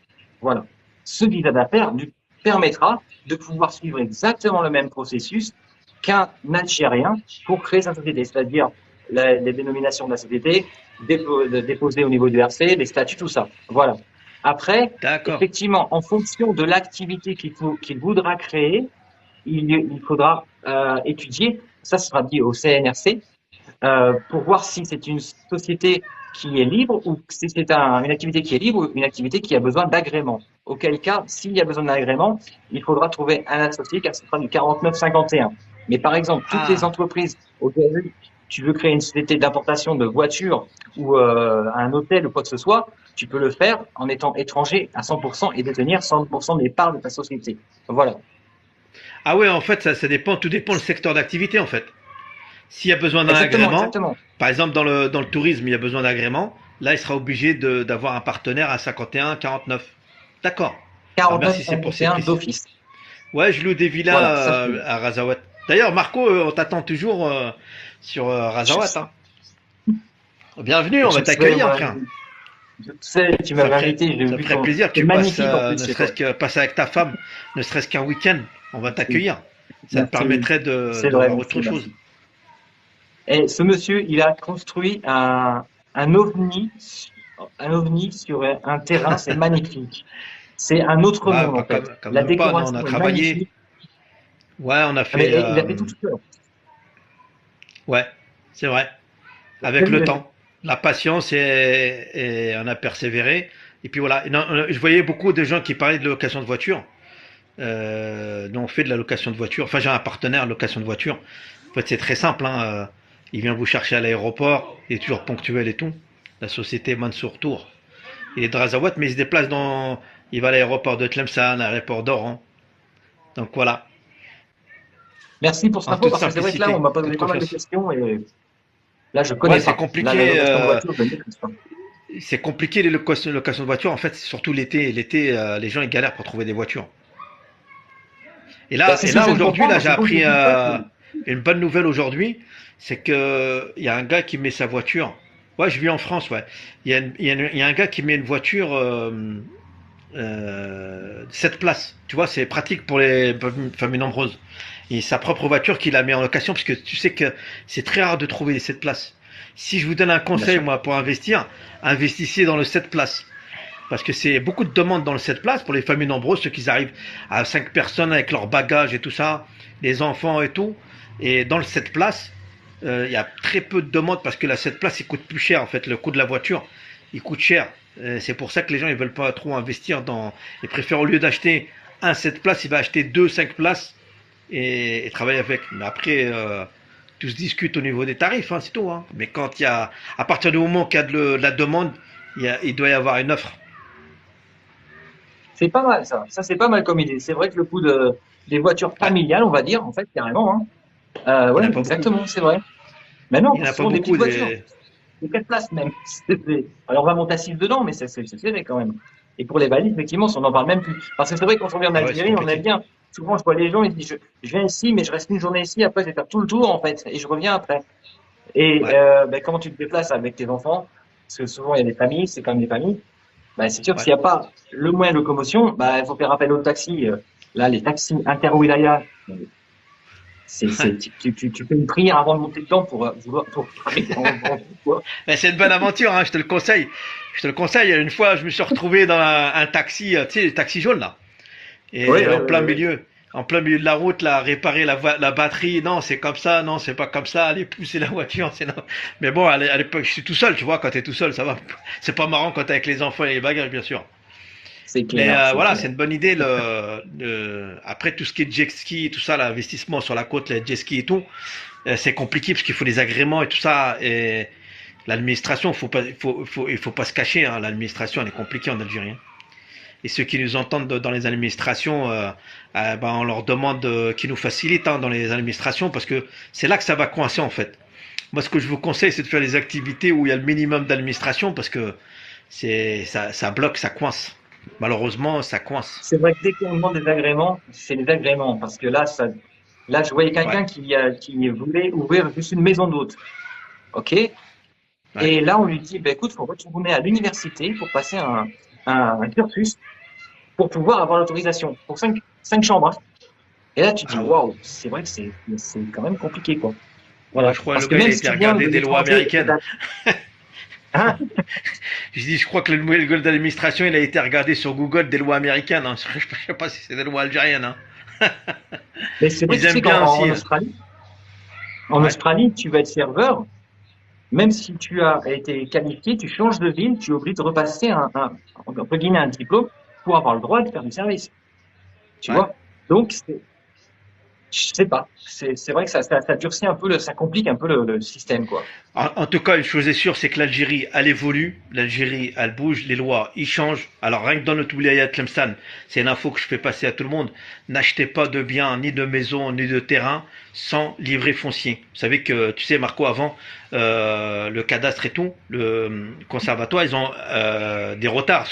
Voilà. Ce visa d'affaires lui permettra de pouvoir suivre exactement le même processus qu'un Algérien pour créer sa société, c'est-à-dire les dénominations de la société, déposer au niveau du RC, les statuts, tout ça. Voilà. Après, D'accord. effectivement, en fonction de l'activité qu'il voudra créer, il faudra étudier, ça sera dit au CNRC, pour voir si c'est une société qui est libre ou si c'est une activité qui est libre ou une activité qui a besoin d'agrément. Auquel cas, s'il y a besoin d'agrément, il faudra trouver un associé car ce sera du 49-51. Mais par exemple, toutes les Ah, entreprises aujourd'hui, tu veux créer une société d'importation de voitures ou un hôtel ou quoi que ce soit, tu peux le faire en étant étranger à 100% et détenir 100% des parts de ta société. Voilà. ah ouais, en fait, ça dépend, tout dépend le secteur d'activité, en fait. S'il y a besoin d'un Exactement, agrément, exactement. par exemple dans le tourisme, il y a besoin d'agrément, là il sera obligé d'avoir un partenaire à 51-49. D'accord. Alors merci, c'est pour ces 49-51 précisions. d'office. Ouais, je loue des villas Voilà, ça c'est. à Razawat. D'ailleurs, Marco, on t'attend toujours sur Razawat, hein. Bienvenue, on Je va le sais, t'accueillir, moi, frère. je le sais, tu m'avais invité, j'ai Ça me vu ferait ton. plaisir que C'est tu passes, magnifique en plus ne chez toi. serait-ce que passer avec ta femme, ne serait-ce qu'un week-end. On va Merci, t'accueillir. Ça te merci. permettrait C'est de vrai, voir merci, autre chose. merci. Et ce monsieur, il a construit un ovni, un ovni sur un terrain, c'est magnifique. C'est un autre Ouais, monde pas en fait. quand La même pas. Non, on a décoration est travaillé. magnifique. Ouais, on a Ah, fait. mais il a fait tout seul. Ouais, c'est vrai. Avec le temps, la patience et on a persévéré. Et puis voilà. Et non, je voyais beaucoup de gens qui parlaient de location de voiture. Nous, on fait de la location de voiture. Enfin, j'ai un partenaire location de voiture. En fait, c'est très simple, hein. Il vient vous chercher à l'aéroport, il est toujours ponctuel et tout. La société Mansour Tour. Il est de Razawat, mais il se déplace dans. Il va à l'aéroport de Tlemcen, à l'aéroport d'Oran. Donc voilà, Merci pour cette en info, toute parce que c'est vrai que là, on simplicité, m'a posé toute pas mal de confiance. questions et là, je Ouais, connais c'est pas. Là, la compliqué. location de voiture, je ne maîtrise pas. C'est compliqué les locations de voitures. En fait, c'est surtout l'été. L'été, les gens ils galèrent pour trouver des voitures. Ben, c'est Et ce que là je viens de aujourd'hui, comprendre, là, parce j'ai que quand je appris dis ça, une bonne nouvelle aujourd'hui, c'est que il y a un gars qui met sa voiture. Ouais, je vis en France, ouais. Il y a un gars qui met une voiture 7 places. Tu vois, c'est pratique pour les familles nombreuses. Et sa propre voiture qu'il a mis en location, parce que tu sais que c'est très rare de trouver les 7 places. Si je vous donne un bien conseil, sûr. moi, pour investir, investissez dans le 7 places. Parce que c'est beaucoup de demandes dans le 7 places pour les familles nombreuses, ceux qui arrivent à 5 personnes avec leurs bagages et tout ça, les enfants et tout. Et dans le 7 places, il y a très peu de demandes parce que la 7 places, il coûte plus cher en fait. Le coût de la voiture, il coûte cher. C'est pour ça que les gens ils veulent pas trop investir dans. Ils préfèrent au lieu d'acheter un 7 places, il va acheter 2 5 places et travailler avec. Mais après, tout se discute au niveau des tarifs, hein, c'est tout. Hein. Mais quand il y a, à partir du moment qu'il y a de la demande, il doit y avoir une offre. C'est pas mal, ça. Ça, c'est pas mal comme idée. C'est vrai que le coût des voitures Ouais, familiales, on va dire, en fait, carrément, hein. il Ouais, n'y en a pas beaucoup. exactement, c'est vrai. Mais non, Il n'y en a ce pas sont des petites beaucoup voitures. des. Des 4 places même. Alors, on va monter à 6 dedans, mais c'est serré quand même. Et pour les valises, effectivement, on n'en parle même plus. Parce que c'est vrai, quand on vient en Ah ouais, c'est Algérie, on aime compliqué. bien. Souvent, je vois les gens, ils disent, je viens ici, mais je reste une journée ici, après, je vais faire tout le tour, en fait, et je reviens après. Et Ouais, ben, comment tu te déplaces avec tes enfants? Parce que souvent, il y a des familles, c'est quand même des familles. Ben, c'est sûr que ouais, s'il n'y a pas le moyen de locomotion, ben, il faut faire appel au taxi. Là, les taxis interwilaya, ouais. tu fais une prière avant de monter dedans pour arriver en route, quoi. Mais c'est une bonne aventure, hein, je te le conseille. Je te le conseille. Une fois, je me suis retrouvé dans un taxi, tu sais, les taxis jaunes là, Oui, et oui, oui, oui. en plein milieu de la route, là, réparer la batterie. Non, c'est comme ça. Non, c'est pas comme ça. Allez pousser la voiture, c'est non. Mais bon, à l'époque, je suis tout seul, tu vois. Quand t'es tout seul, ça va. C'est pas marrant quand t'es avec les enfants et les bagages, bien sûr. C'est Mais clair, c'est voilà, clair. c'est une bonne idée. Après tout ce qui est jet ski, tout ça, l'investissement sur la côte, les jet ski et tout, c'est compliqué parce qu'il faut des agréments et tout ça. Et l'administration, il faut pas se cacher. Hein, l'administration, elle est compliquée en Algérie. Hein. Et ceux qui nous entendent dans les administrations, ben, on leur demande qu'ils nous facilitent hein, dans les administrations parce que c'est là que ça va coincer en fait. Moi, ce que je vous conseille, c'est de faire des activités où il y a le minimum d'administration parce que ça bloque, ça coince. Malheureusement, ça coince. C'est vrai que dès qu'on demande des agréments, c'est des agréments. Parce que là, je voyais Ouais, quelqu'un qui voulait ouvrir juste une maison d'hôte. OK? ouais. Et là, on lui dit, ben, écoute, faut retourner à l'université pour passer un cursus pour pouvoir avoir l'autorisation. Pour cinq chambres, hein. Et là, tu te dis, Ah ouais. waouh, c'est vrai que c'est quand même compliqué, quoi. Ouais, Voilà. je crois que Parce le que gars, il même a si été tu viens regarder de des lois l'étranger, américaines. hein, Je dis, je crois que le gars d'administration, il a été regardé sur Google des lois américaines. Hein. Je sais pas si c'est des lois algériennes. Hein. mais c'est vrai, Ils tu sais aiment bien qu'aussi. Hein. En Ouais. Australie, tu vas être serveur. Même si tu as été qualifié, tu changes de ville, tu es obligé de repasser entre guillemets, un diplôme pour avoir le droit de faire du service. Tu Ouais. vois? Donc, je sais pas. C'est vrai que ça durcit un peu ça complique un peu le système, quoi. En tout cas, une chose est sûre, c'est que l'Algérie, elle évolue, l'Algérie, elle bouge, les lois, ils changent. Alors rien que dans notre wilaya de Tlemcen, c'est une info que je fais passer à tout le monde. N'achetez pas de biens, ni de maisons, ni de terrain sans livret foncier. Vous savez que, tu sais, Marco, avant, le cadastre et tout, le conservatoire, ils ont des retards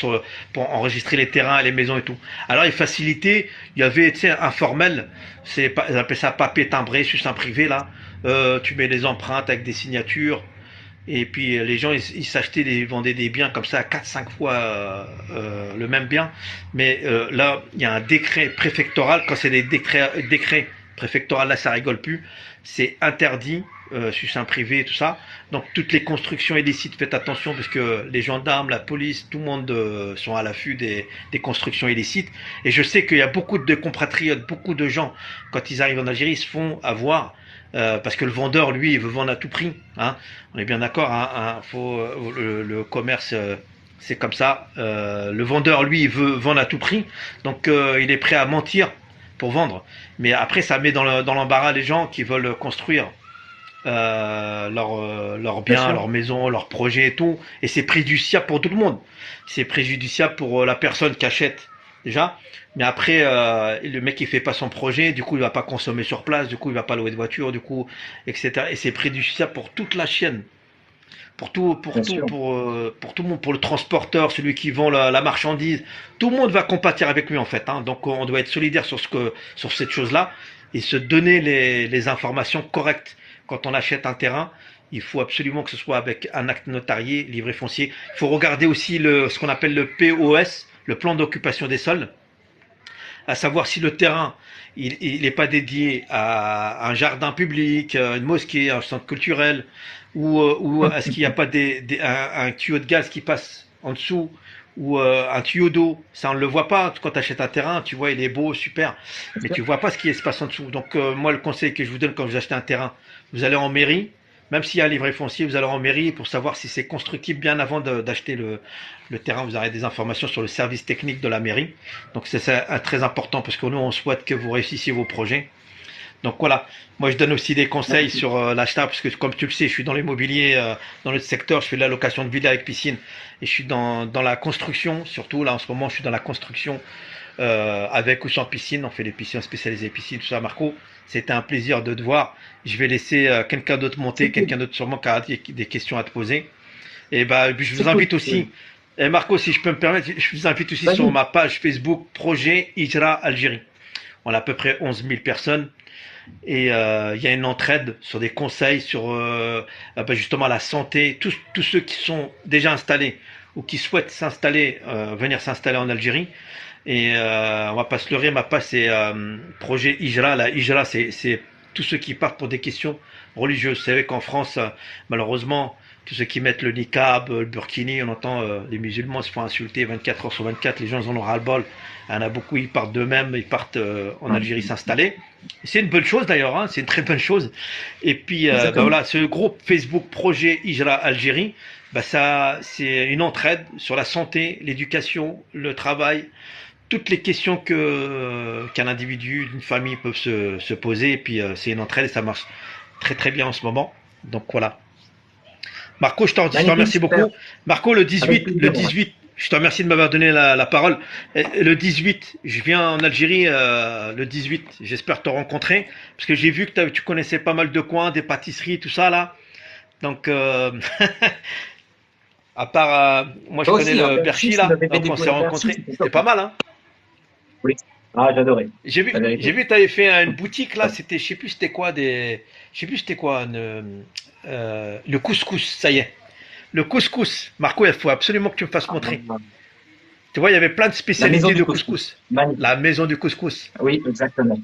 pour enregistrer les terrains, les maisons et tout. Alors ils facilitaient, il y avait, tu sais, informel, ils appelaient ça papier timbré, sur un privé là. Tu mets des empreintes avec des signatures. Et puis les gens, ils s'achetaient, ils vendaient des biens comme ça à 4-5 fois le même bien. Mais là, il y a un décret préfectoral. Quand c'est des décrets préfectoraux, là, ça rigole plus. C'est interdit sur un privé et tout ça. Donc toutes les constructions illicites, faites attention parce que les gendarmes, la police, tout le monde sont à l'affût des constructions illicites. Et je sais qu'il y a beaucoup de compatriotes, beaucoup de gens, quand ils arrivent en Algérie, ils se font avoir parce que le vendeur, lui, il veut vendre à tout prix. Hein. On est bien d'accord. Hein, faut, le commerce, c'est comme ça. Le vendeur, lui, il veut vendre à tout prix. Donc, il est prêt à mentir pour vendre. Mais après, ça met dans l'embarras les gens qui veulent construire leur Bien bien, sûr. leur maison, leur projet et tout. Et c'est préjudiciable pour tout le monde. C'est préjudiciable pour la personne qui achète déjà. Mais après, le mec il fait pas son projet, du coup il va pas consommer sur place, du coup il va pas louer de voiture, du coup, etc. Et c'est préjudiciable pour toute la chaîne, Bien sûr. pour tout le monde, pour le transporteur, celui qui vend la marchandise. Tout le monde va compatir avec lui en fait. Hein. Donc on doit être solidaire sur cette chose-là et se donner les informations correctes quand on achète un terrain. Il faut absolument que ce soit avec un acte notarié, livret foncier. Il faut regarder aussi ce qu'on appelle le POS, le plan d'occupation des sols, à savoir si le terrain il n'est pas dédié à un jardin public, une mosquée, un centre culturel, ou est-ce qu'il n'y a pas un tuyau de gaz qui passe en dessous, ou un tuyau d'eau. Ça on ne le voit pas quand tu achètes un terrain, tu vois il est beau, super, Bien mais sûr. tu vois pas ce qui se passe en dessous. Donc moi le conseil que je vous donne quand vous achetez un terrain, vous allez en mairie, même s'il y a un livret foncier, vous allez en mairie pour savoir si c'est constructible bien avant d'acheter le terrain. Vous aurez des informations sur le service technique de la mairie. Donc c'est très important parce que nous on souhaite que vous réussissiez vos projets. Donc voilà, moi je donne aussi des conseils Magnifique. sur l'achat parce que comme tu le sais, je suis dans l'immobilier, dans le secteur, je fais de la location de villas avec piscine et je suis dans la construction, surtout là en ce moment je suis dans la construction avec ou sans piscine, on fait des piscines spécialisées piscines, tout ça Marco. C'était un plaisir de te voir. Je vais laisser quelqu'un d'autre monter, C'est cool. quelqu'un d'autre sûrement qui a des questions à te poser. Et bah je C'est vous cool. invite aussi, et Marco si je peux me permettre, je vous invite aussi sur Vas-y. ma page Facebook Projet Hijra Algérie. On a à peu près 11 000 personnes et il y a une entraide sur des conseils sur justement la santé, tous ceux qui sont déjà installés ou qui souhaitent s'installer, venir s'installer en Algérie. Et on va pas se leurrer, ma page c'est projet Hijra. La Hijra c'est tous ceux qui partent pour des questions religieuses. Vous savez qu'en France, malheureusement, tous ceux qui mettent le niqab, le burkini, on entend les musulmans se font insulter 24 heures sur 24, les gens en ont ras-le-bol. Il y en a beaucoup, ils partent d'eux-mêmes, ils partent en Ouais. Algérie s'installer. C'est une bonne chose d'ailleurs, hein, c'est une très bonne chose. Et puis Exactement. voilà, ce groupe Facebook Projet Hijra Algérie, ça c'est une entraide sur la santé, l'éducation, le travail, toutes les questions qu'un individu, d'une famille peuvent se poser. Et puis c'est une entraide et ça marche très très bien en ce moment. Donc voilà. Marco, je te Magnifique, remercie super. beaucoup. Marco, le Avec 18, le plaisir, ouais. 18, je te remercie de m'avoir donné la parole. Le 18, je viens en Algérie le 18. J'espère te rencontrer parce que j'ai vu que tu connaissais pas mal de coins, des pâtisseries, tout ça là. Donc, à part, moi je Toi connais aussi, hein, le Berchis, Berchi tu là, m'avais fait donc on s'est découvrir Berchis, rencontrés. c'était C'était top, pas hein. mal, hein. Oui. Ah, j'adorais. La J'ai vérité. vu, t'avais fait une boutique là. C'était, je sais plus c'était quoi je sais plus c'était quoi, le couscous. Ça y est, le couscous. Marco, il faut absolument que tu me fasses montrer. Ah, Tu vois, il y avait plein de la maison spécialités du de couscous. couscous. Magnifique. La maison du couscous. Oui, exactement.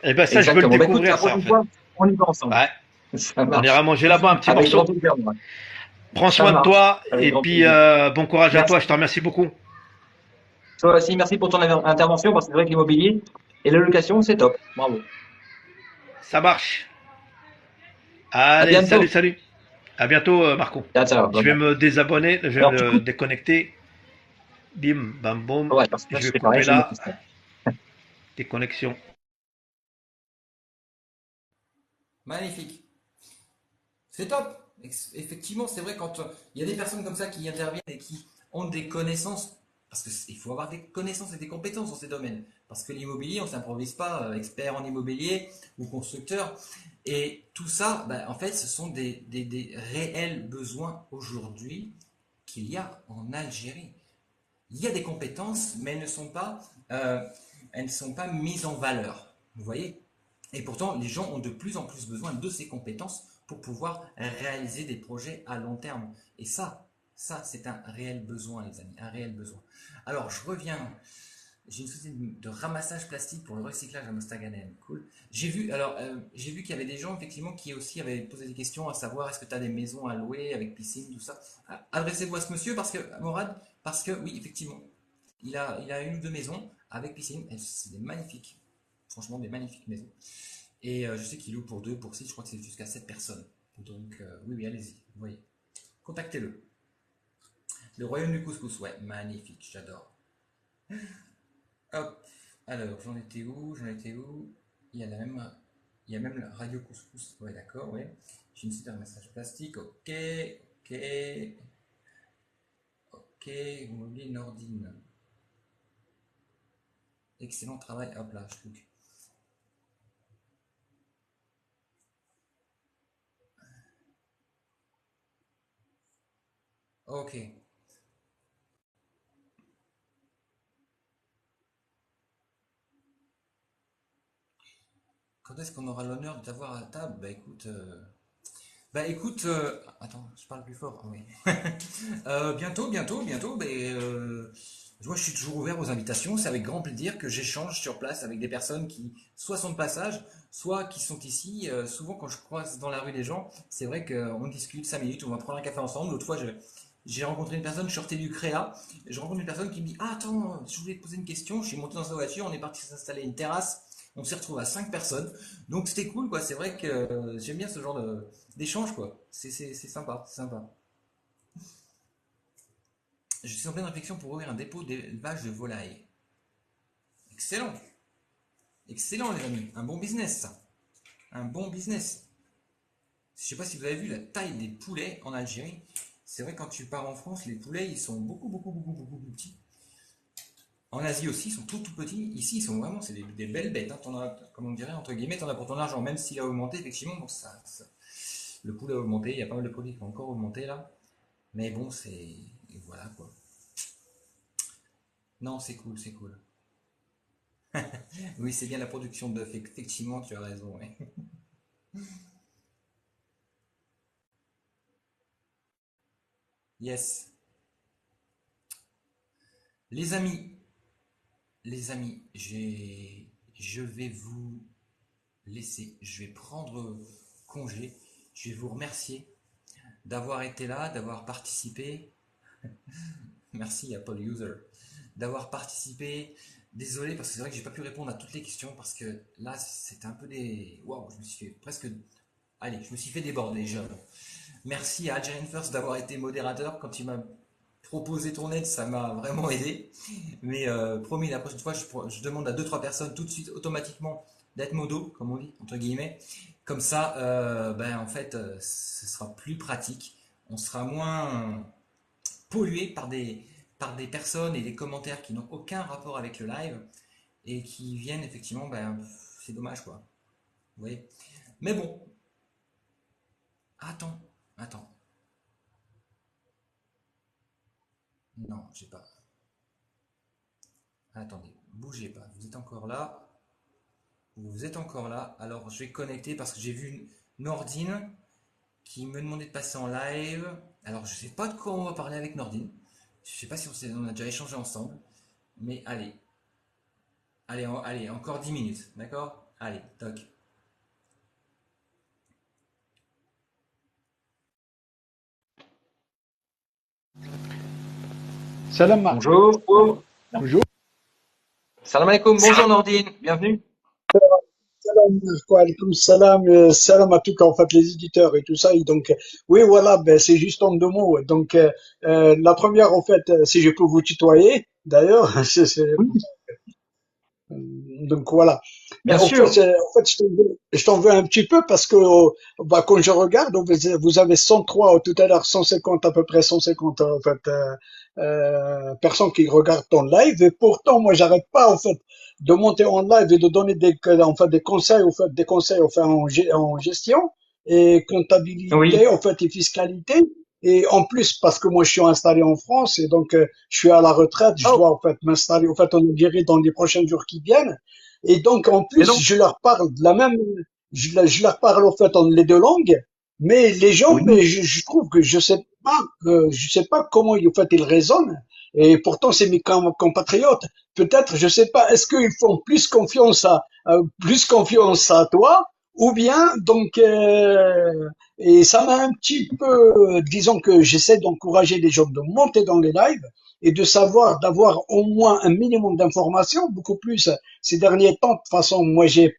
Et ben ça, je veux le Exactement. Bah, écoute, la découvrir ça en prochaine fait. fois, on y va ensemble. Ouais, Ça on ira marche. manger là-bas un petit Avec grand morceau. plaisir, moi. Prends Ça soin de marche. toi Avec et grand puis plaisir. bon courage à toi. Je Merci. te remercie beaucoup. Toi aussi, merci pour ton intervention, parce que c'est vrai que l'immobilier et la location, c'est top. Bravo. Ça marche. À Allez, salut, bientôt. salut. À bientôt, Marco. Ciao, ciao. Je vais Bye-bye. me désabonner, je vais Alors, du me coup, déconnecter. Bim, bam, boum. ouais, parce que là, Je je vais fais pareil, couper je me là. pose ça. Déconnexion. Magnifique. C'est top. Effectivement, c'est vrai quand il y a des personnes comme ça qui interviennent et qui ont des connaissances, parce qu'il faut avoir des connaissances et des compétences dans ces domaines. Parce que l'immobilier, on ne s'improvise pas expert en immobilier ou constructeur. Et tout ça, bah, en fait, ce sont des réels besoins aujourd'hui qu'il y a en Algérie. Il y a des compétences, mais elles ne sont pas mises en valeur. Vous voyez? Et pourtant, les gens ont de plus en plus besoin de ces compétences pour pouvoir réaliser des projets à long terme. Et ça, c'est un réel besoin, les amis, un réel besoin. Alors, je reviens. J'ai une société de ramassage plastique pour le recyclage à Mostaganem. Cool. J'ai vu qu'il y avait des gens effectivement qui aussi avaient posé des questions à savoir est-ce que tu as des maisons à louer avec piscine, tout ça. Adressez-vous à ce monsieur parce que Morad, parce que oui, effectivement, il a une ou deux maisons avec piscine. C'est des magnifiques, franchement des magnifiques maisons. Et je sais qu'il loue pour deux, pour six, je crois que c'est jusqu'à 7 personnes. Donc oui, oui, allez-y, vous voyez. Contactez-le. Le royaume du couscous, ouais, magnifique, j'adore. Hop. Alors, j'en étais où? J'en étais où? Il y a la même, il y a même la radio couscous. Ouais, d'accord, ouais. J'ai une super message plastique. Ok, ok, ok. Vous m'oubliez Nordine. Excellent travail. Hop là, je clique. Ok. Quand est-ce qu'on aura l'honneur de t'avoir à table? Attends, je parle plus fort. Ah oui. Bientôt, bientôt, bientôt. Moi, je suis toujours ouvert aux invitations. C'est avec grand plaisir que j'échange sur place avec des personnes qui, soit sont de passage, soit qui sont ici. Souvent, quand je croise dans la rue des gens, c'est vrai qu'on discute 5 minutes, on va prendre un café ensemble. L'autre fois, j'ai rencontré une personne, je sortais du Créa. Je rencontre une personne qui me dit: Ah, attends, je voulais te poser une question. Je suis monté dans sa voiture, on est parti s'installer à une terrasse. On s'est retrouvé à 5 personnes. Donc, c'était cool, quoi. C'est vrai que j'aime bien ce genre d'échange, quoi. C'est sympa, c'est sympa. Je suis en pleine réflexion pour ouvrir un dépôt d'élevage de volailles. Excellent, excellent les amis, un bon business ça, un bon business. Je ne sais pas si vous avez vu la taille des poulets en Algérie. C'est vrai quand tu pars en France, les poulets ils sont beaucoup beaucoup beaucoup beaucoup plus petits. En Asie aussi, ils sont tout tout petits. Ici, ils sont vraiment, c'est des belles bêtes. Hein. T'en as, comme on dirait entre guillemets, t'en as pour ton argent, même s'il a augmenté effectivement. Bon, le poulet a augmenté. Il y a pas mal de produits qui ont encore augmenté là. Mais bon, c'est voilà quoi. Non, c'est cool, c'est cool. Oui, c'est bien la production d'œufs. Effectivement, tu as raison. Ouais. Yes. Les amis, les amis, je vais vous laisser. Je vais prendre congé. Je vais vous remercier d'avoir été là, d'avoir participé. Merci à Paul User. D'avoir participé. Désolé parce que c'est vrai que j'ai pas pu répondre à toutes les questions parce que là c'était un peu des. Waouh, je me suis fait presque. Allez, je me suis fait déborder. Merci à Algerian First d'avoir été modérateur quand il m'a proposé ton aide, ça m'a vraiment aidé. Mais promis, la prochaine fois, je demande à deux trois personnes tout de suite, automatiquement, d'être modo, comme on dit, entre guillemets. Comme ça, en fait, ce sera plus pratique. On sera moins pollué par des personnes et des commentaires qui n'ont aucun rapport avec le live et qui viennent effectivement, c'est dommage quoi. Vous voyez. Mais bon, attends, attends. Non, j'ai pas. Attendez, bougez pas. Vous êtes encore là. Vous êtes encore là. Alors, je vais connecter parce que j'ai vu Nordine qui me demandait de passer en live. Alors, je sais pas de quoi on va parler avec Nordine. Je sais pas si on a déjà échangé ensemble. Mais allez, allez, encore 10 minutes. D'accord? Allez, toc. Salam Marco. Bonjour. Oh, Bonjour. salam alaikum. Bonjour Nordine. Bienvenue. Salam Marco. Alaikum salam. Salam à tous en fait les éditeurs et tout ça. Et donc oui voilà, ben c'est juste en deux mots. Donc la première en fait, si je peux vous tutoyer, d'ailleurs, Oui, donc voilà. bien En fait, sûr. je t'en veux un petit peu parce que quand je regarde, vous avez 103 tout à l'heure, 150 à peu près 150 en fait personnes qui regardent ton live et pourtant moi j'arrête pas en fait de monter en live et de donner en fait des conseils des conseils en fait en gestion et Oui, comptabilité en fait et fiscalité et en plus parce que moi je suis installé en France et donc je suis à la retraite, je oh, dois en fait m'installer en fait en Algérie dans les prochains jours qui viennent et donc, en dis plus, donc. je leur parle de la même, je leur parle en fait en les deux langues, mais les gens, Oui, mais je trouve que je sais pas comment en fait ils raisonnent. Et pourtant, c'est mes compatriotes. Peut-être, je sais pas, est-ce qu'ils font plus confiance à toi, ou bien, donc, et ça m'a un petit peu, disons que j'essaie d'encourager les gens de monter dans les lives et de savoir, d'avoir au moins un minimum d'informations, beaucoup plus ces derniers temps. De toute façon, moi, j'ai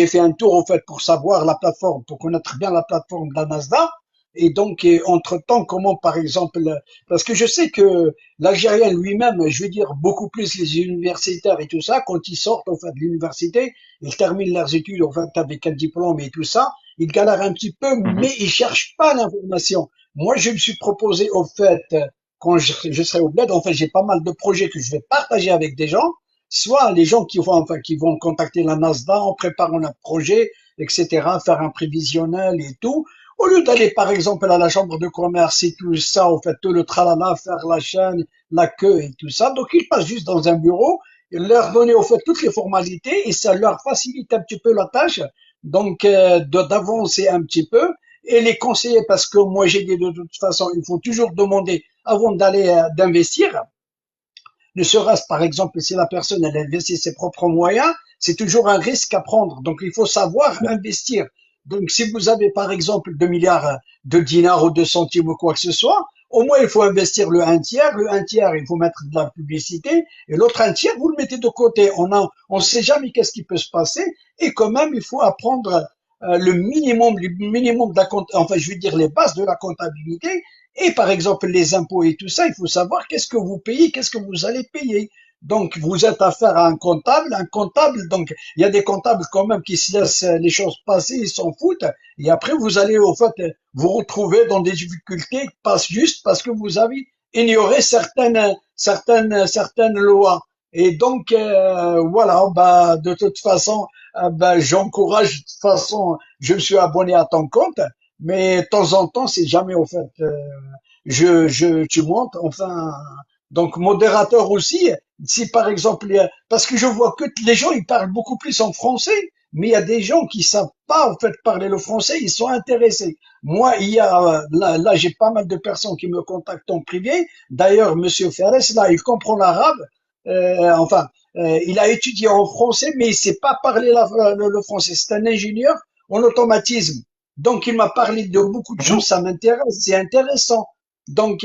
fait un tour, en fait, pour savoir la plateforme, pour connaître bien la plateforme de la Nasdaq. Et donc, entre-temps, comment, par exemple, parce que je sais que l'Algérien lui-même, je veux dire, beaucoup plus les universitaires et tout ça, quand ils sortent, en fait, de l'université, ils terminent leurs études, en fait, avec un diplôme et tout ça, ils galèrent un petit peu, Mhm. mais ils cherchent pas l'information. Moi, je me suis proposé, au fait, quand je serai au bled, en fait, j'ai pas mal de projets que je vais partager avec des gens, soit les gens qui vont contacter la NASDA en préparant un projet, etc., faire un prévisionnel et tout, au lieu d'aller, par exemple, à la chambre de commerce et tout ça, en fait, tout le tralala, faire la chaîne, la queue et tout ça. Donc, ils passent juste dans un bureau, et leur donner, au fait, toutes les formalités et ça leur facilite un petit peu la tâche. Donc, d'avancer un petit peu et les conseiller parce que moi, j'ai dit de toute façon, il faut toujours demander avant d'aller, d'investir. Ne serait-ce, par exemple, si la personne, elle investit ses propres moyens, c'est toujours un risque à prendre. Donc, il faut savoir investir. Donc, si vous avez, par exemple, 2 milliards de dinars ou de centimes ou quoi que ce soit, au moins, il faut investir le un tiers. Le un tiers, il faut mettre de la publicité. Et l'autre un tiers, vous le mettez de côté. On sait jamais qu'est-ce qui peut se passer. Et quand même, il faut apprendre le minimum de la enfin, je veux dire, les bases de la comptabilité et par exemple, les impôts et tout ça, il faut savoir qu'est-ce que vous payez, qu'est-ce que vous allez payer. Donc, vous êtes affaire à un comptable, donc il y a des comptables quand même qui se laissent les choses passer, ils s'en foutent, et après vous allez au fait vous retrouver dans des difficultés, pas juste parce que vous avez ignoré certaines lois. Et donc, voilà, bah, de toute façon, bah, j'encourage, de toute façon, je me suis abonné à ton compte, mais de temps en temps, c'est jamais au fait. Tu montes, enfin, donc modérateur aussi. Si par exemple, parce que je vois que les gens ils parlent beaucoup plus en français, mais il y a des gens qui savent pas en fait parler le français, ils sont intéressés. Moi, il y a là j'ai pas mal de personnes qui me contactent en privé. D'ailleurs, Monsieur Ferres, là, il comprend l'arabe. Enfin, il a étudié en français, mais il sait pas parler le français. C'est un ingénieur en automatisme. Donc, il m'a parlé de beaucoup de Mhm. choses, ça m'intéresse, c'est intéressant. Donc,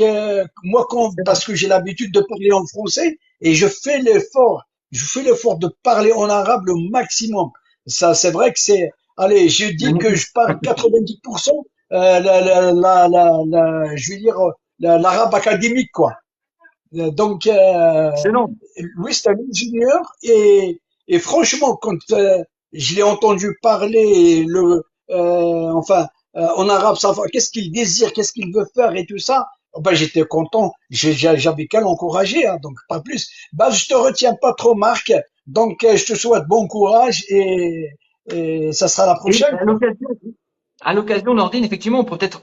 moi, C'est vrai. parce que j'ai l'habitude de parler en français et je fais l'effort de parler en arabe le maximum. Ça, c'est vrai que allez, je dis que Magnifique. je parle 90%, je veux dire, l'arabe académique, quoi. Donc, Excellent. lui, c'est un ingénieur et franchement, quand je l'ai entendu parler enfin, en arabe, savoir qu'est-ce qu'il désire, qu'est-ce qu'il veut faire et tout ça, oh ben, j'étais content. J'avais qu'à l'encourager, hein, donc pas plus. Bah, je te retiens pas trop, Marc. Donc, je te souhaite bon courage et ça sera la Et prochaine, quoi. à l'occasion, Nordine, effectivement, on peut peut-être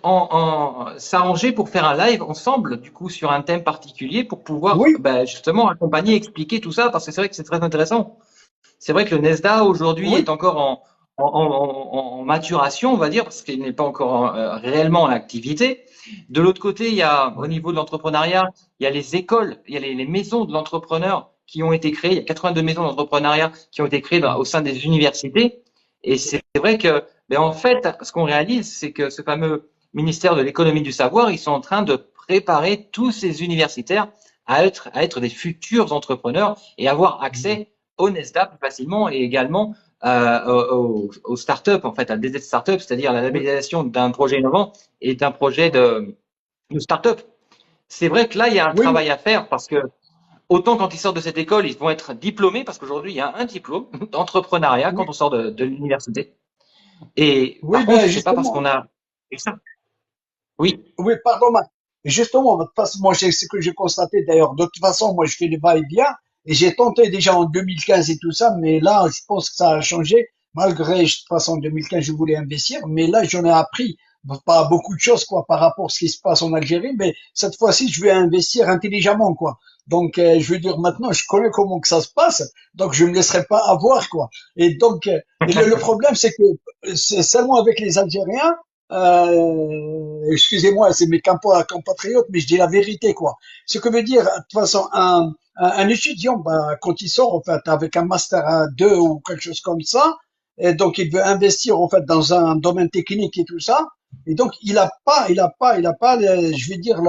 s'arranger pour faire un live ensemble, du coup, sur un thème particulier pour pouvoir, Oui, ben, justement, accompagner, expliquer tout ça, parce que c'est vrai que c'est très intéressant. C'est vrai que le NESDA aujourd'hui oui, est encore en maturation, on va dire, parce qu'il n'est pas encore réellement en activité. De l'autre côté, il y a au niveau de l'entrepreneuriat, il y a les écoles, il y a les maisons de l'entrepreneur qui ont été créées. Il y a 82 maisons d'entrepreneuriat qui ont été créées au sein des universités. Et c'est vrai que, ben en fait, ce qu'on réalise, c'est que ce fameux ministère de l'économie du savoir, ils sont en train de préparer tous ces universitaires à être des futurs entrepreneurs et avoir accès au NESDA plus facilement et également aux startups, en fait, à des startups, c'est-à-dire la oui, labellisation d'un projet innovant et d'un projet de startup. C'est vrai que là, il y a un oui, oui, travail à faire parce que autant quand ils sortent de cette école, ils vont être diplômés parce qu'aujourd'hui, il y a un diplôme d'entrepreneuriat quand oui, on sort de l'université. Et oui, par contre, ben c'est pas parce justement. qu'on a. Et ça. Oui, Oui, pardon, justement, de toute façon, moi, c'est ce que j'ai constaté d'ailleurs. De toute façon, moi, je fais le va-et-vient et j'ai tenté déjà en 2015 et tout ça, mais là, je pense que ça a changé. Malgré, de toute façon, en 2015, je voulais investir, mais là, j'en ai appris pas beaucoup de choses, quoi, par rapport à ce qui se passe en Algérie, mais cette fois-ci, je vais investir intelligemment, quoi. Donc, je veux dire, maintenant, je connais comment que ça se passe, donc je me laisserai pas avoir, quoi. Et donc, et le problème, c'est que c'est seulement avec les Algériens, excusez-moi, c'est mes compatriotes, mais je dis la vérité, quoi. Ce que veut dire, de toute façon, un étudiant, bah, quand il sort, en fait, avec un master 2 ou quelque chose comme ça, et donc il veut investir, en fait, dans un domaine technique et tout ça, et donc il a pas, je vais dire,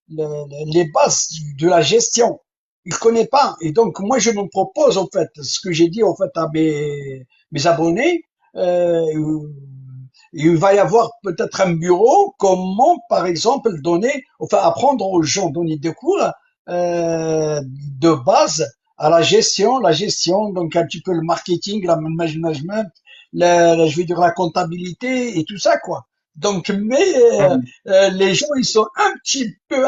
les bases de la gestion. Il connaît pas. Et donc, moi, je me propose, en fait, ce que j'ai dit, en fait, à mes abonnés, euh, il va y avoir peut-être un bureau, comment, par exemple, donner, enfin, apprendre aux gens, donner des cours de base à la gestion, donc un petit peu le marketing, la management, je veux dire la comptabilité et tout ça, quoi. Donc, mais Mhm. les gens, ils sont un petit peu.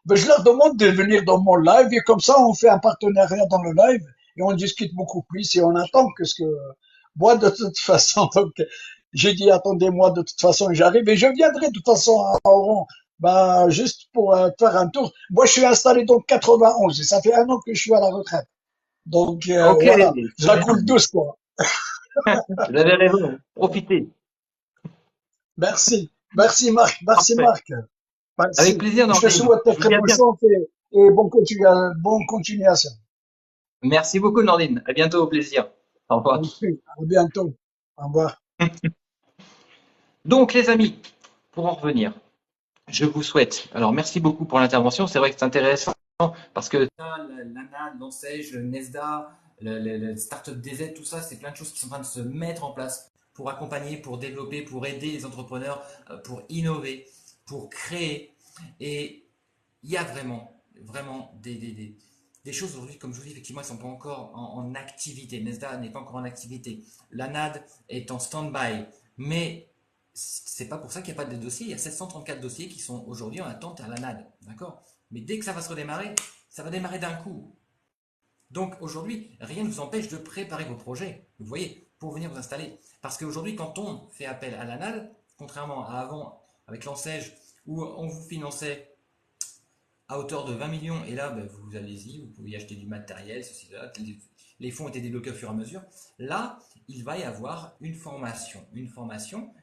Ben, je leur demande de venir dans mon live et comme ça, on fait un partenariat dans le live et on discute beaucoup plus et on attend que ce que moi, de toute façon, donc, j'ai dit, attendez-moi, de toute façon, j'arrive et je viendrai de toute façon à Oran, bah, juste pour faire un tour. Moi, je suis installé donc 91 et ça fait un an que je suis à la retraite. Donc, Ok, voilà, je très la bien. coule douce, quoi. Vous avez raison. Profitez. Merci. Merci, Marc. Merci, Parfait. Marc. Avec Merci. plaisir, Je te Nordine. souhaite Je vous très dis à bonne bientôt. chance et bonne continuation. Merci beaucoup, Nordine. À bientôt, au plaisir. Au revoir. Ok, à bientôt. Au revoir. Donc, les amis, pour en revenir, je vous souhaite. Alors, merci beaucoup pour l'intervention. C'est vrai que c'est intéressant parce que l'ANA, l'ANSEJ, le NESDA, le Startup DZ, tout ça, c'est plein de choses qui sont en train de se mettre en place pour accompagner, pour développer, pour aider les entrepreneurs, pour innover, pour créer. Et il y a vraiment des choses aujourd'hui, comme je vous dis, effectivement, elles ne sont pas encore en activité. NESDA n'est pas encore en activité. L'ANAD est en stand-by. Mais c'est pas pour ça qu'il n'y a pas de dossiers. Il y a 734 dossiers qui sont aujourd'hui en attente à l'ANAD. D'accord? Mais dès que ça va se redémarrer, ça va démarrer d'un coup. Donc aujourd'hui, rien ne vous empêche de préparer vos projets, vous voyez, pour venir vous installer. Parce qu'aujourd'hui, quand on fait appel à l'ANAD, contrairement à avant avec l'ANSEJ, où on vous finançait à hauteur de 20 millions, et là, ben, vous allez-y, vous pouvez acheter du matériel, ceci, là, les fonds étaient débloqués au fur et à mesure. Là, il va y avoir une formation,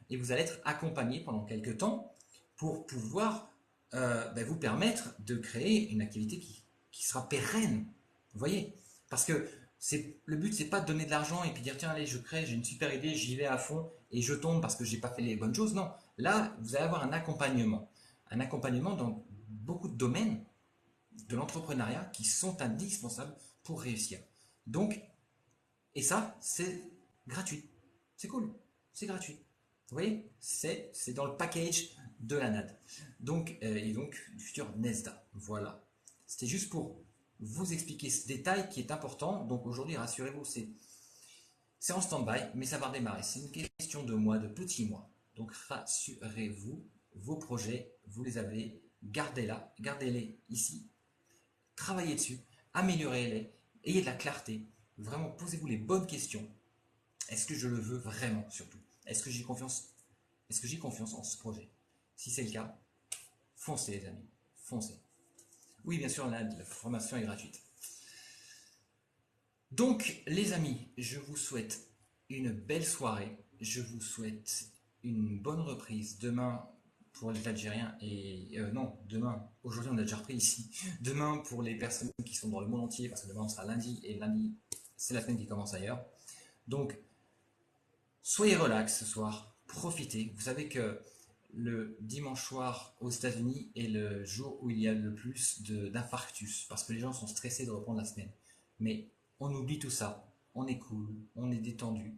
et vous allez être accompagné pendant quelques temps pour pouvoir ben, vous permettre de créer une activité qui sera pérenne. Vous voyez? Parce que le but, c'est pas de donner de l'argent et puis dire tiens, allez, je crée, j'ai une super idée, j'y vais à fond et je tombe parce que j'ai pas fait les bonnes choses. Non, là, vous allez avoir un accompagnement. Un accompagnement dans beaucoup de domaines de l'entrepreneuriat qui sont indispensables pour réussir. Donc, et ça, c'est gratuit. C'est cool. C'est gratuit. Vous voyez, c'est dans le package de la NAD. Donc, et donc, du futur NESDA. Voilà. C'était juste pour vous expliquer ce détail qui est important. Donc aujourd'hui, rassurez-vous, c'est en stand-by, mais ça va redémarrer. C'est une question de mois, de petits mois. Donc rassurez-vous, vos projets, vous les avez, gardez-les ici, travaillez dessus, améliorez-les, ayez de la clarté, vraiment posez-vous les bonnes questions. Est-ce que je le veux vraiment surtout? Est-ce que j'ai confiance? Est-ce que j'ai confiance en ce projet? Si c'est le cas, foncez les amis, foncez. Oui, bien sûr, la formation est gratuite. Donc, les amis, je vous souhaite une belle soirée. Je vous souhaite une bonne reprise demain pour les Algériens et non, demain, aujourd'hui on a déjà repris ici. Demain pour les personnes qui sont dans le monde entier, parce que demain on sera lundi et lundi c'est la semaine qui commence ailleurs. Donc, soyez relax ce soir, profitez. Vous savez que le dimanche soir aux États-Unis est le jour où il y a le plus d'infarctus parce que les gens sont stressés de reprendre la semaine. Mais on oublie tout ça, on est cool, on est détendu,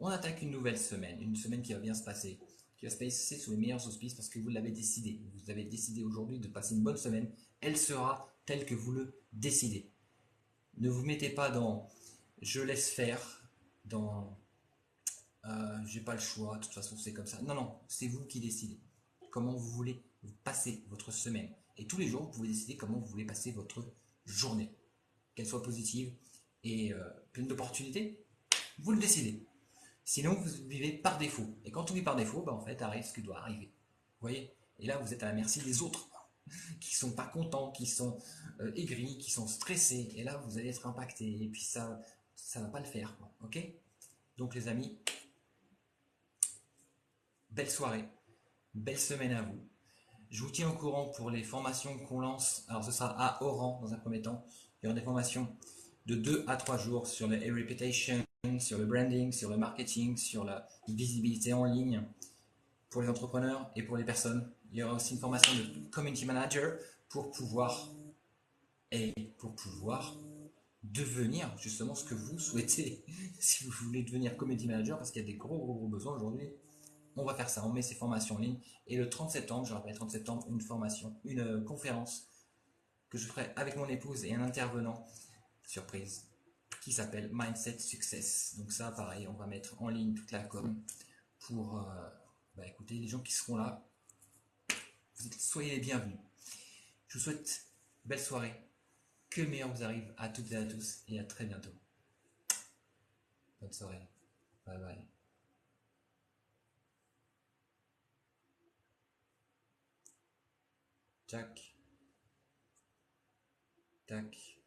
on attaque une semaine qui va bien se passer, qui va se passer sous les meilleurs auspices parce que vous l'avez décidé. Vous avez décidé aujourd'hui de passer une bonne semaine, elle sera telle que vous le décidez. Ne vous mettez pas dans je laisse faire, dans j'ai pas le choix, de toute façon c'est comme ça. Non, non, c'est vous qui décidez comment vous voulez passer votre semaine. Et tous les jours, vous pouvez décider comment vous voulez passer votre journée. Qu'elle soit positive et pleine d'opportunités, vous le décidez. Sinon, vous vivez par défaut. Et quand on vit par défaut, bah, en fait, arrive ce qui doit arriver. Vous voyez? Et là, vous êtes à la merci des autres qui sont pas contents, qui sont aigris, qui sont stressés. Et là, vous allez être impacté. Et puis ça va pas le faire. Quoi. Ok? Donc, les amis, belle soirée, belle semaine à vous. Je vous tiens au courant pour les formations qu'on lance. Alors, ce sera à Oran dans un premier temps. Il y aura des formations de 2 à 3 jours sur le reputation, sur le branding, sur le marketing, sur la visibilité en ligne pour les entrepreneurs et pour les personnes. Il y aura aussi une formation de community manager pour pouvoir devenir justement ce que vous souhaitez si vous voulez devenir community manager parce qu'il y a des gros besoins aujourd'hui On va faire ça, on met ces formations en ligne. Et le 30 septembre, je rappelle, 30 septembre, une formation, une conférence que je ferai avec mon épouse et un intervenant, surprise, qui s'appelle Mindset Success. Donc ça, pareil, on va mettre en ligne toute la com pour écouter les gens qui seront là. Soyez les bienvenus. Je vous souhaite belle soirée. Que le meilleur vous arrive à toutes et à tous et à très bientôt. Bonne soirée. Bye bye. Jack. Tac.